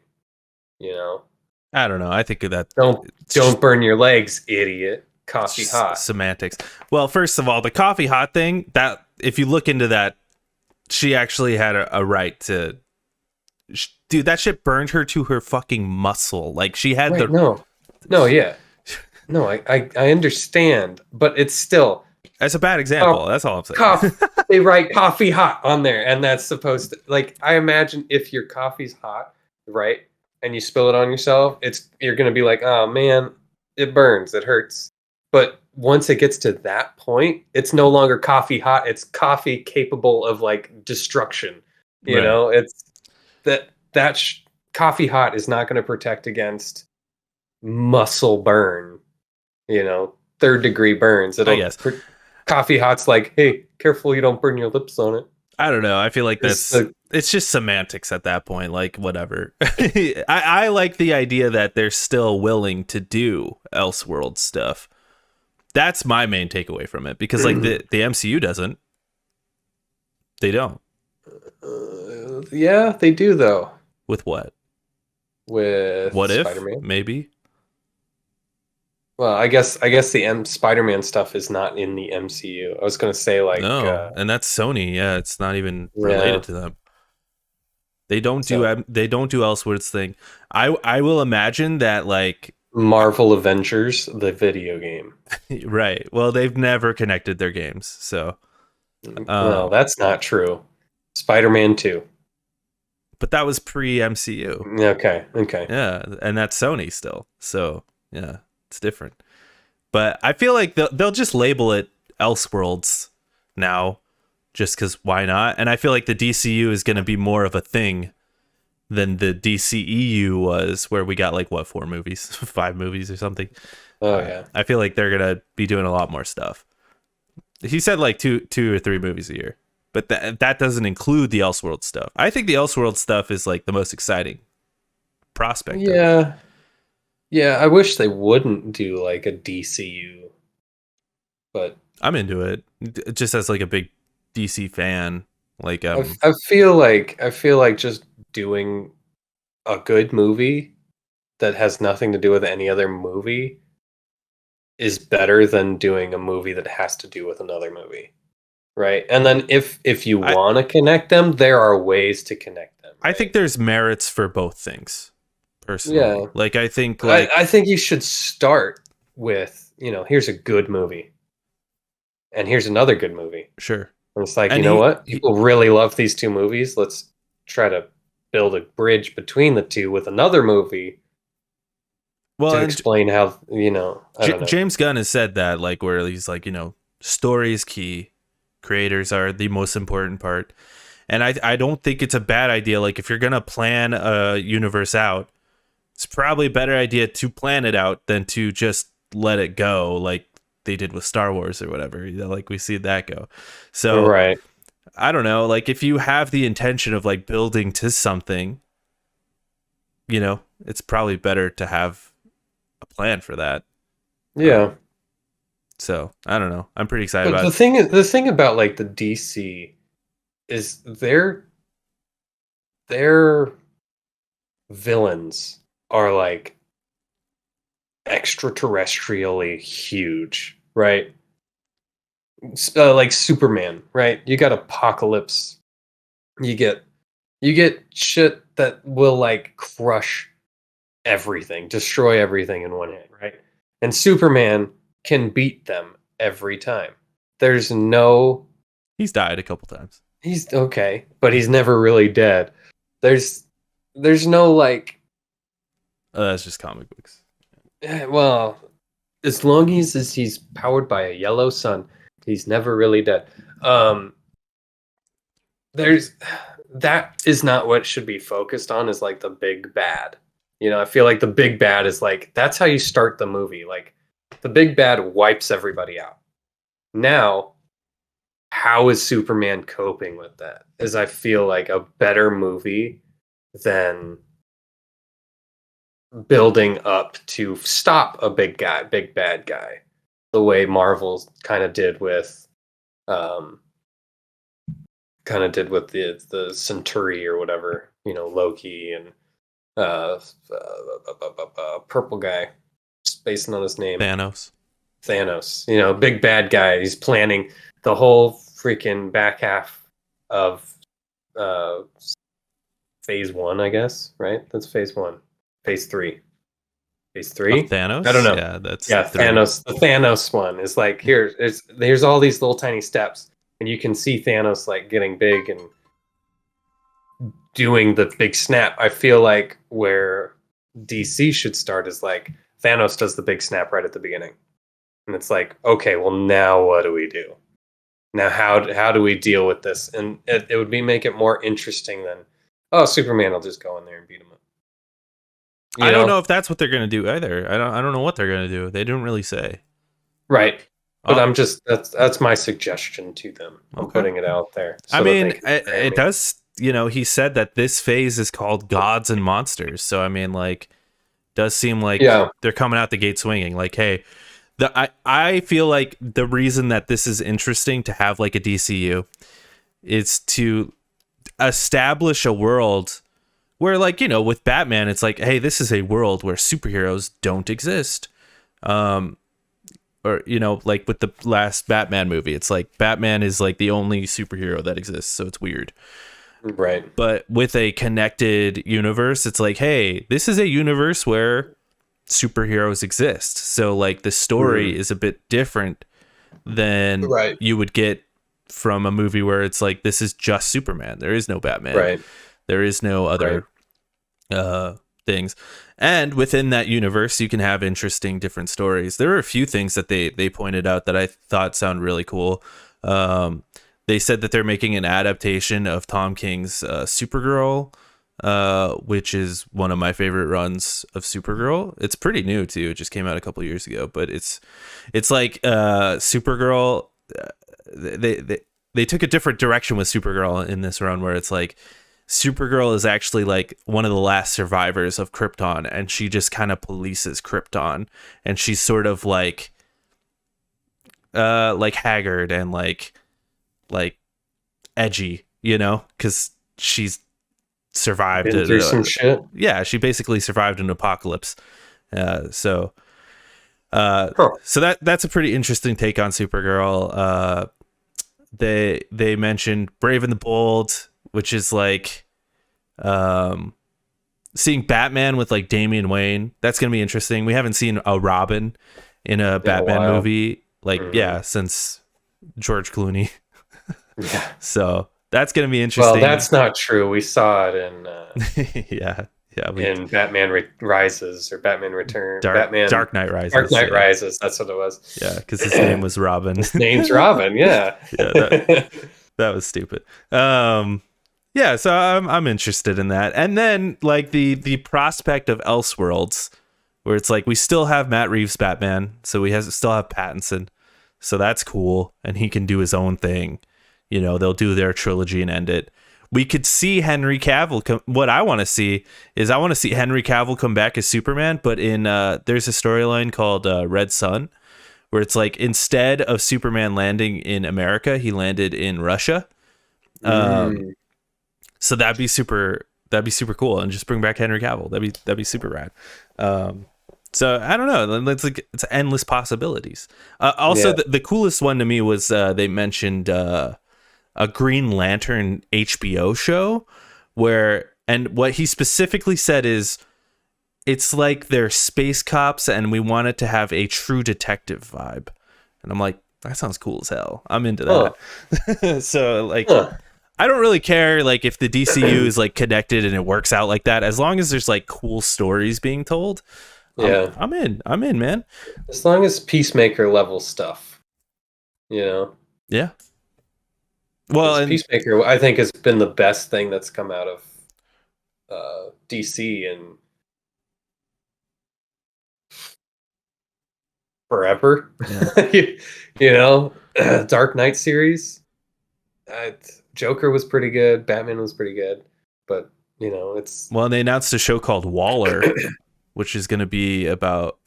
I don't know. I think of that. Don't burn your legs, idiot. Coffee hot. Semantics. Well, first of all, the coffee hot thing, that if you look into that, she actually had a right to. Dude, that shit burned her to her fucking muscle. Like she had yeah. No, I understand, but it's still. That's a bad example. That's all I'm saying. They write coffee hot on there, and that's supposed to, like, I imagine if your coffee's hot, right, and you spill it on yourself, you're gonna be like, oh man, it burns, it hurts. But once it gets to that point, it's no longer coffee hot, it's coffee capable of like destruction. You know, it's coffee hot is not going to protect against muscle burn, 3rd-degree burns. Coffee hot's like, hey, careful you don't burn your lips on it. I don't know. I feel like it's just semantics at that point. Like, whatever. I like the idea that they're still willing to do Elseworld stuff. That's my main takeaway from it, because like the MCU doesn't. They don't. Yeah, they do though. With what? With what Spider-Man? If maybe. Well, I guess the Spider-Man stuff is not in the MCU. I was gonna say like no, and that's Sony. Yeah, it's not even related to them. They don't do Elseworlds thing. I will imagine that like Marvel Avengers, the video game. Right. Well, they've never connected their games, so. No, that's not true. Spider-Man 2. but that was pre-MCU. Okay. Yeah, and that's Sony still. So, yeah, it's different. But I feel like they'll just label it Elseworlds now, just because why not? And I feel like the DCU is going to be more of a thing than the DCEU was, where we got like, what, 4 movies? 5 movies or something? Oh, yeah. I feel like they're going to be doing a lot more stuff. He said like two or 3 movies a year. But that doesn't include the Elseworld stuff. I think the Elseworld stuff is like the most exciting prospect. Yeah. Yeah, I wish they wouldn't do like a DCU. But I'm into it. Just as like a big DC fan. Like I feel like just doing a good movie that has nothing to do with any other movie is better than doing a movie that has to do with another movie. Right. And then if you want to connect them, there are ways to connect them. Right? I think there's merits for both things. Personally. Yeah. Like I think I think you should start with, here's a good movie. And here's another good movie. Sure. And it's like, what? People really love these 2 movies. Let's try to build a bridge between the 2 with another movie. Well, to explain how, I don't know. James Gunn has said that, like, where he's like, story is key. Creators are the most important part. And I don't think it's a bad idea. Like, if you're going to plan a universe out, it's probably a better idea to plan it out than to just let it go like they did with Star Wars or whatever. Like, we see that go. So, right. I don't know. Like, if you have the intention of, like, building to something, it's probably better to have a plan for that. Yeah. So I don't know. I'm pretty excited about it. The thing about like the DC is their villains are like extraterrestrially huge, right? Like Superman, right? You got Apocalypse. You get shit that will like crush everything, destroy everything in one hit, right? And Superman can beat them every time. There's no... He's died a couple times. He's okay, but he's never really dead. There's no like... that's just comic books. Well, as long as he's powered by a yellow sun, he's never really dead. That is not what should be focused on, is like the big bad. I feel like the big bad is like, that's how you start the movie. Like, the big bad wipes everybody out. Now, how is Superman coping with that? Is, I feel like, a better movie than building up to stop a big bad guy, the way Marvel kind of did with the Centauri or whatever, Loki and purple guy, spacing on his name. Thanos, big bad guy. He's planning the whole freaking back half of phase 1, I guess, right? That's phase 1. Phase 3. Phase 3? Thanos? I don't know. Yeah, 3. Thanos. The Thanos one is like, here's all these little tiny steps, and you can see Thanos like getting big and doing the big snap. I feel like where DC should start is like, Thanos does the big snap right at the beginning. And it's like, okay, well, now what do we do? Now, how do we deal with this? And it would make it more interesting than, Superman will just go in there and beat him up. I don't know if that's what they're going to do either. I don't know what they're going to do. They didn't really say. Right. But that's my suggestion to them. I'm putting it out there. I mean, it does, he said that this phase is called Gods and Monsters. So, I mean, like, does seem like they're coming out the gate swinging. Like, hey, I feel like the reason that this is interesting to have like a DCU is to establish a world where, like, with Batman, it's like, hey, this is a world where superheroes don't exist. Or, like with the last Batman movie, it's like Batman is like the only superhero that exists. So it's weird. Right. But with a connected universe, it's like, hey, this is a universe where superheroes exist. So like the story is a bit different than you would get from a movie where it's like, this is just Superman. There is no Batman. Right. There is no other things. And within that universe, you can have interesting different stories. There were a few things that they pointed out that I thought sound really cool. They said that they're making an adaptation of Tom King's Supergirl, which is one of my favorite runs of Supergirl. It's pretty new too. It just came out a couple years ago, but it's like Supergirl. They took a different direction with Supergirl in this run, where it's like Supergirl is actually like one of the last survivors of Krypton, and she just kind of polices Krypton, and she's sort of like haggard and like edgy, because she's survived through some shit. Yeah, she basically survived an apocalypse. So that's a pretty interesting take on Supergirl. They mentioned Brave and the Bold, which is like seeing Batman with like Damian Wayne. That's gonna be interesting. We haven't seen a Robin in a Batman movie since George Clooney. Yeah. So that's gonna be interesting. Well, that's not true. We saw it in in Batman Rises or Batman Return. Dark Knight Rises. Dark Knight Rises. That's what it was. Yeah, because his name was Robin. His name's Robin. Yeah. That was stupid. Yeah, so I'm interested in that. And then like the prospect of Elseworlds, where it's like we still have Matt Reeves Batman, so we still have Pattinson, so that's cool, and he can do his own thing. They'll do their trilogy and end it. We could see Henry Cavill. What I want to see is Henry Cavill come back as Superman, but in there's a storyline called Red Sun, where it's like instead of Superman landing in America, he landed in Russia. So that'd be super cool, and just bring back Henry Cavill. That'd be super rad. So I don't know. It's endless possibilities. Also, the coolest one to me was they mentioned a Green Lantern HBO show and what he specifically said is it's like they're space cops and we want it to have a true detective vibe. And I'm like, that sounds cool as hell. I'm into that. So like, I don't really care like if the DCU is like connected and it works out like that, as long as there's like cool stories being told. Yeah, I'm in, man. As long as Peacemaker level stuff, Yeah. Well, and Peacemaker, I think, has been the best thing that's come out of DC in forever. Yeah. Dark Knight series. Joker was pretty good. Batman was pretty good, but it's they announced a show called Waller, which is going to be about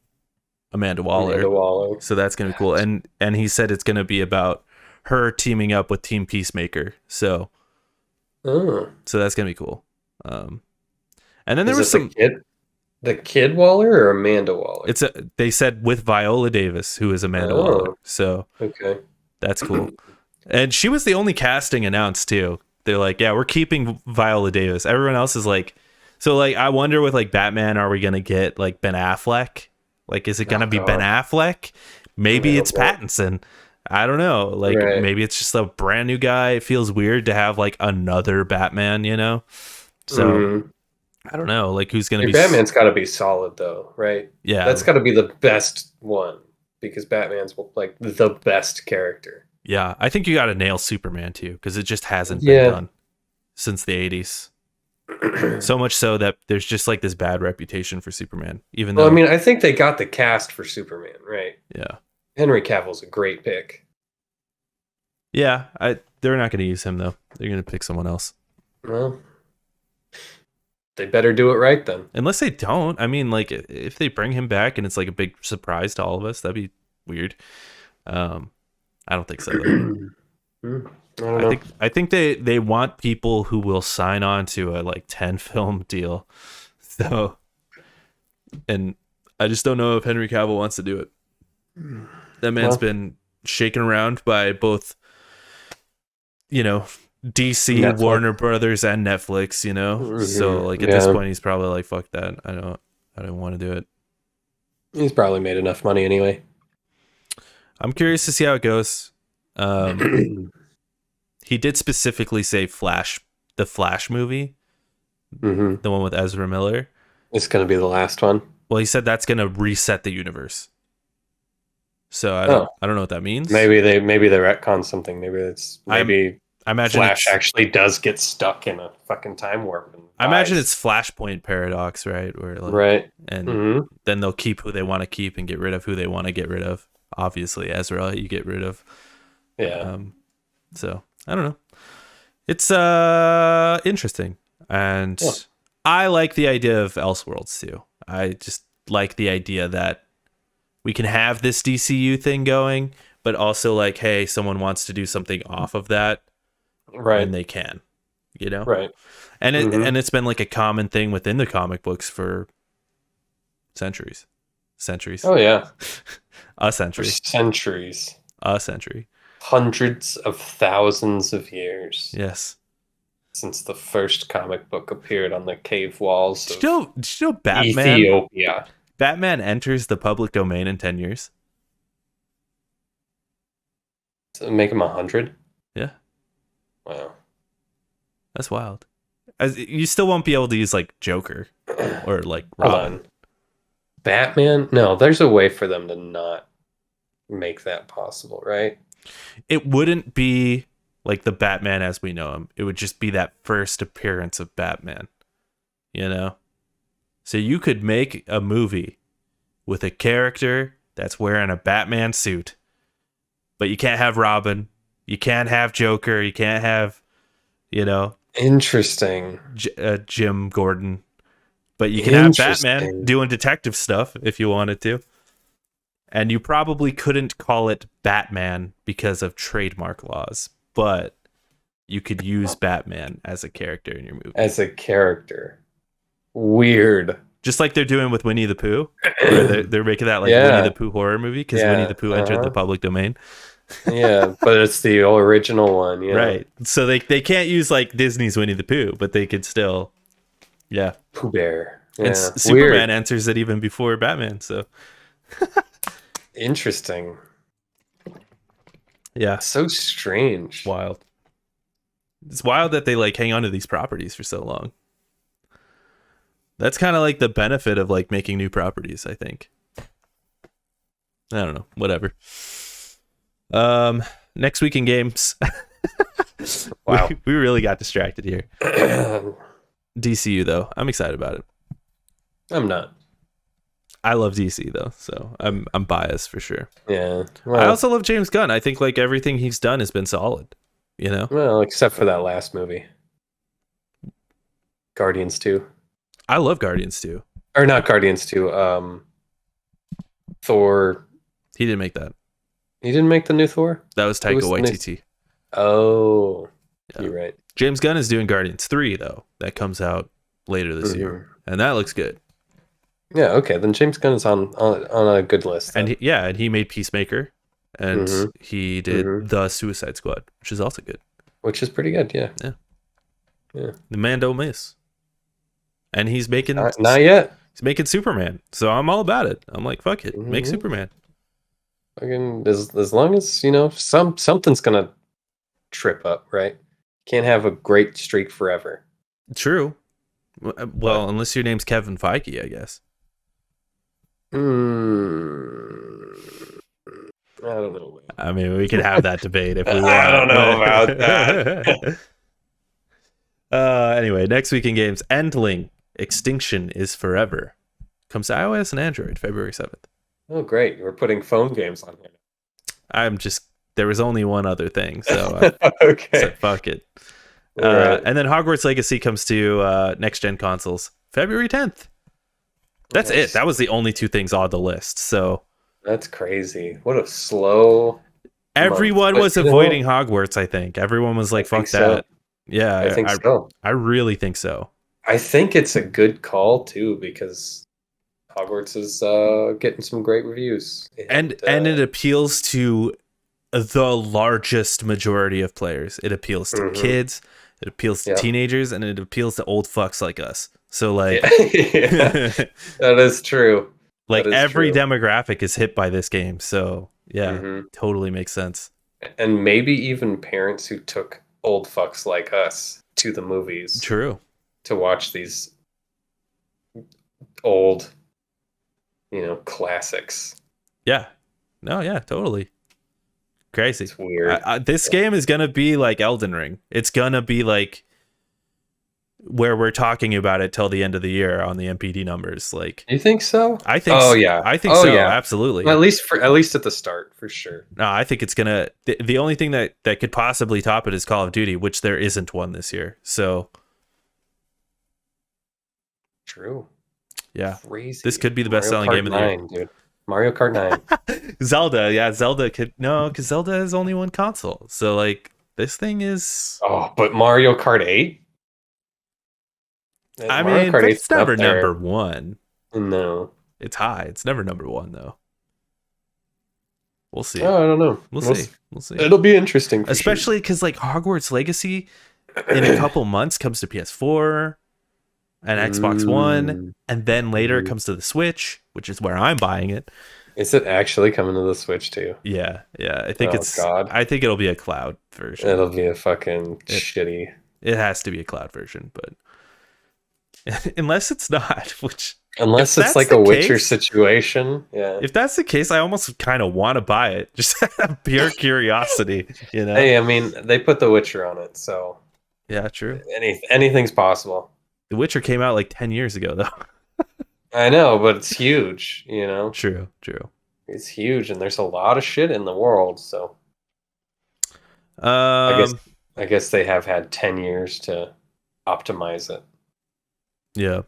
Amanda Waller. So that's going to be cool. And he said it's going to be about her teaming up with Team Peacemaker. So that's going to be cool. And then there was some the kid Waller or Amanda Waller. They said with Viola Davis, who is Amanda Waller. So okay, that's cool. And she was the only casting announced too. They're like, yeah, we're keeping Viola Davis. Everyone else is like, so like, I wonder with like Batman, are we going to get like Ben Affleck? Like, is it going to be Ben Affleck? Maybe it's Pattinson. I don't know. Like, maybe it's just a brand new guy. It feels weird to have like another Batman, So I don't know. Like, who's going to be Batman's got to be solid though, right? Yeah, that's got to be the best one because Batman's like the best character. Yeah, I think you got to nail Superman too, because it just hasn't been done since the 80s. So much so that there's just like this bad reputation for Superman. Even though, I think they got the cast for Superman, right? Yeah, Henry Cavill's a great pick. Yeah, they're not going to use him though. They're going to pick someone else. Well, they better do it right then. Unless they don't. I mean, like if they bring him back and it's like a big surprise to all of us, that'd be weird. I don't think so. I think they want people who will sign on to a like 10 film deal. So, and I just don't know if Henry Cavill wants to do it. That man's been shaken around by both, DC, Netflix. Warner Brothers, and Netflix. So like at this point, he's probably like, "Fuck that! I don't want to do it." He's probably made enough money anyway. I'm curious to see how it goes. He did specifically say the Flash movie. Mm-hmm. the one with Ezra Miller. It's going to be the last one. Well, he said that's going to reset the universe. So I don't know what that means. Maybe they retcon something. Maybe I imagine Flash actually does get stuck in a fucking time warp. And I imagine it's Flashpoint paradox, right? Where right, and then they'll keep who they want to keep and get rid of who they want to get rid of. Obviously, Ezra, you get rid of. Yeah. So I don't know. It's interesting, and I like the idea of Elseworlds too. I just like the idea that we can have this DCU thing going, but also like, hey, someone wants to do something off of that, right? And they can, right? And it's been like a common thing within the comic books for centuries. Oh yeah, a century. For centuries. A century. Hundreds of thousands of years. Yes. Since the first comic book appeared on the cave walls of did you know Batman? Ethiopia. Batman enters the public domain in 10 years. So make him 100? Yeah. Wow. That's wild. You still won't be able to use like Joker or like Robin. Batman? No, there's a way for them to not make that possible, right? It wouldn't be like the Batman as we know him. It would just be that first appearance of Batman. So you could make a movie with a character that's wearing a Batman suit, but you can't have Robin, you can't have Joker, you can't have, interesting, Jim Gordon, but you can have Batman doing detective stuff if you wanted to. And you probably couldn't call it Batman because of trademark laws, but you could use Batman as a character in your movie. As a character. Weird. Just like they're doing with Winnie the Pooh. Where they're making that like Winnie the Pooh horror movie because Winnie the Pooh entered the public domain. Yeah, but it's the original one. Yeah. Right. So they can't use like Disney's Winnie the Pooh, but they could still, Pooh Bear. Yeah. And Superman enters it even before Batman, so. Interesting. Yeah. So strange. Wild. It's wild that they like hang on to these properties for so long. That's kind of like the benefit of like making new properties, I think. I don't know. Whatever. Next week in games. Wow. We really got distracted here. DCU though. I'm excited about it. I'm not. I love DC though, so I'm biased for sure. Yeah. Well, I also love James Gunn. I think like everything he's done has been solid. Well, except for that last movie, Guardians 2. I love Guardians 2. Or not Guardians 2. Thor. He didn't make that. He didn't make the new Thor? That was Taika Waititi. Oh, yeah. You're right. James Gunn is doing Guardians 3 though. That comes out later this year, and that looks good. Yeah. Okay. Then James Gunn is on a good list. Then. And he made Peacemaker, and he did the Suicide Squad, which is also good. Which is pretty good. Yeah. Yeah. The man don't miss. And he's making not yet. He's making Superman, so I'm all about it. I'm like, fuck it, make Superman. Again, as long as something's gonna trip up, right? Can't have a great streak forever. True. Well, unless your name's Kevin Feige, I guess. I don't know. I mean, we could have that debate if we want. I don't know about that. Anyway, next week in games, Endling. Extinction is Forever. Comes to iOS and Android February 7th. Oh, great. We're putting phone games on here. There was only one other thing, so okay. So fuck it. Right. And then Hogwarts Legacy comes to next-gen consoles February 10th. That's it. That was the only two things on the list, so. That's crazy. What a slow... Everyone was avoiding Hogwarts, I think. Everyone was like, fuck that. Yeah, I think so. I really think so. I think it's a good call too, because Hogwarts is getting some great reviews, and it appeals to the largest majority of players. It appeals to kids, it appeals to teenagers, and it appeals to old fucks like us. So like, that is true. Like every demographic is hit by this game. So totally makes sense. And maybe even parents who took old fucks like us to the movies. True. to watch these old, classics. Yeah. No, yeah, totally. Crazy. It's weird. This game is gonna be like Elden Ring. It's gonna be like where we're talking about it till the end of the year on the MPD numbers. Like, You think so? I think. Oh yeah. I think Oh so. yeah. Absolutely. At least at the start, for sure. No, I think it's gonna. The only thing that could possibly top it is Call of Duty, which there isn't one this year. So, True. yeah, Crazy. this could be the best-selling game of the year. Dude. Mario Kart 9. Zelda, yeah, Zelda could no, because Zelda has only one console. So like this thing is. Oh, but Mario Kart 8. I Mario mean, Kart but 8's it's never up there. number one. No. It's high. It's never number one though. We'll see. Oh, I don't know. We'll see. We'll see. It'll be interesting, Especially because like Hogwarts Legacy in a couple months comes to PS4 and Xbox One, and then later it comes to the Switch, which is where I'm buying it. Is it actually coming to the Switch too? Yeah. I think God. I think it'll be a cloud version. It'll be a fucking shitty. It has to be a cloud version, but unless it's not, which unless it's like a Witcher situation. Yeah. If that's the case, I almost kind of want to buy it, just out of pure curiosity. Hey, I mean, they put The Witcher on it, so yeah, true. Anything's possible. The Witcher came out like 10 years ago, though. I know, but it's huge. True. It's huge, and there's a lot of shit in the world. So, I guess they have had 10 years to optimize it. Yeah.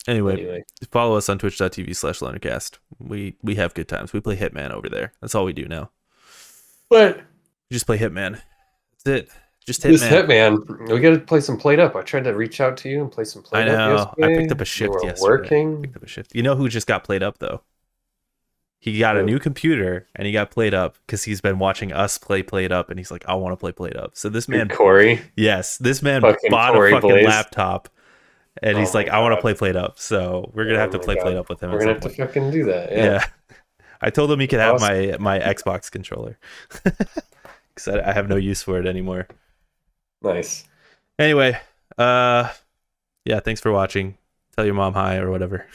Anyway, follow us on twitch.tv/lonercast. We have good times. We play Hitman over there. That's all we do now. But we just play Hitman. That's it. Just Hitman. We got to play some Played Up. I tried to reach out to you and play some Played Up. I know. Yesterday. I picked up a shift yesterday. Working. Picked up a shift. You know who just got Played Up though? He got a new computer and he got Played Up because he's been watching us play Played Up, and he's like, I want to play Played Up. So this man, Corey. Yes, this man fucking bought Corey a fucking Blaze. laptop. And he's like, I want to play Played Up. So we're going to have to play Played Up with him. We're going to have to fucking do that. Yeah. I told him he could have my Xbox controller. Because I have no use for it anymore. Nice. Anyway, thanks for watching. Tell your mom hi or whatever.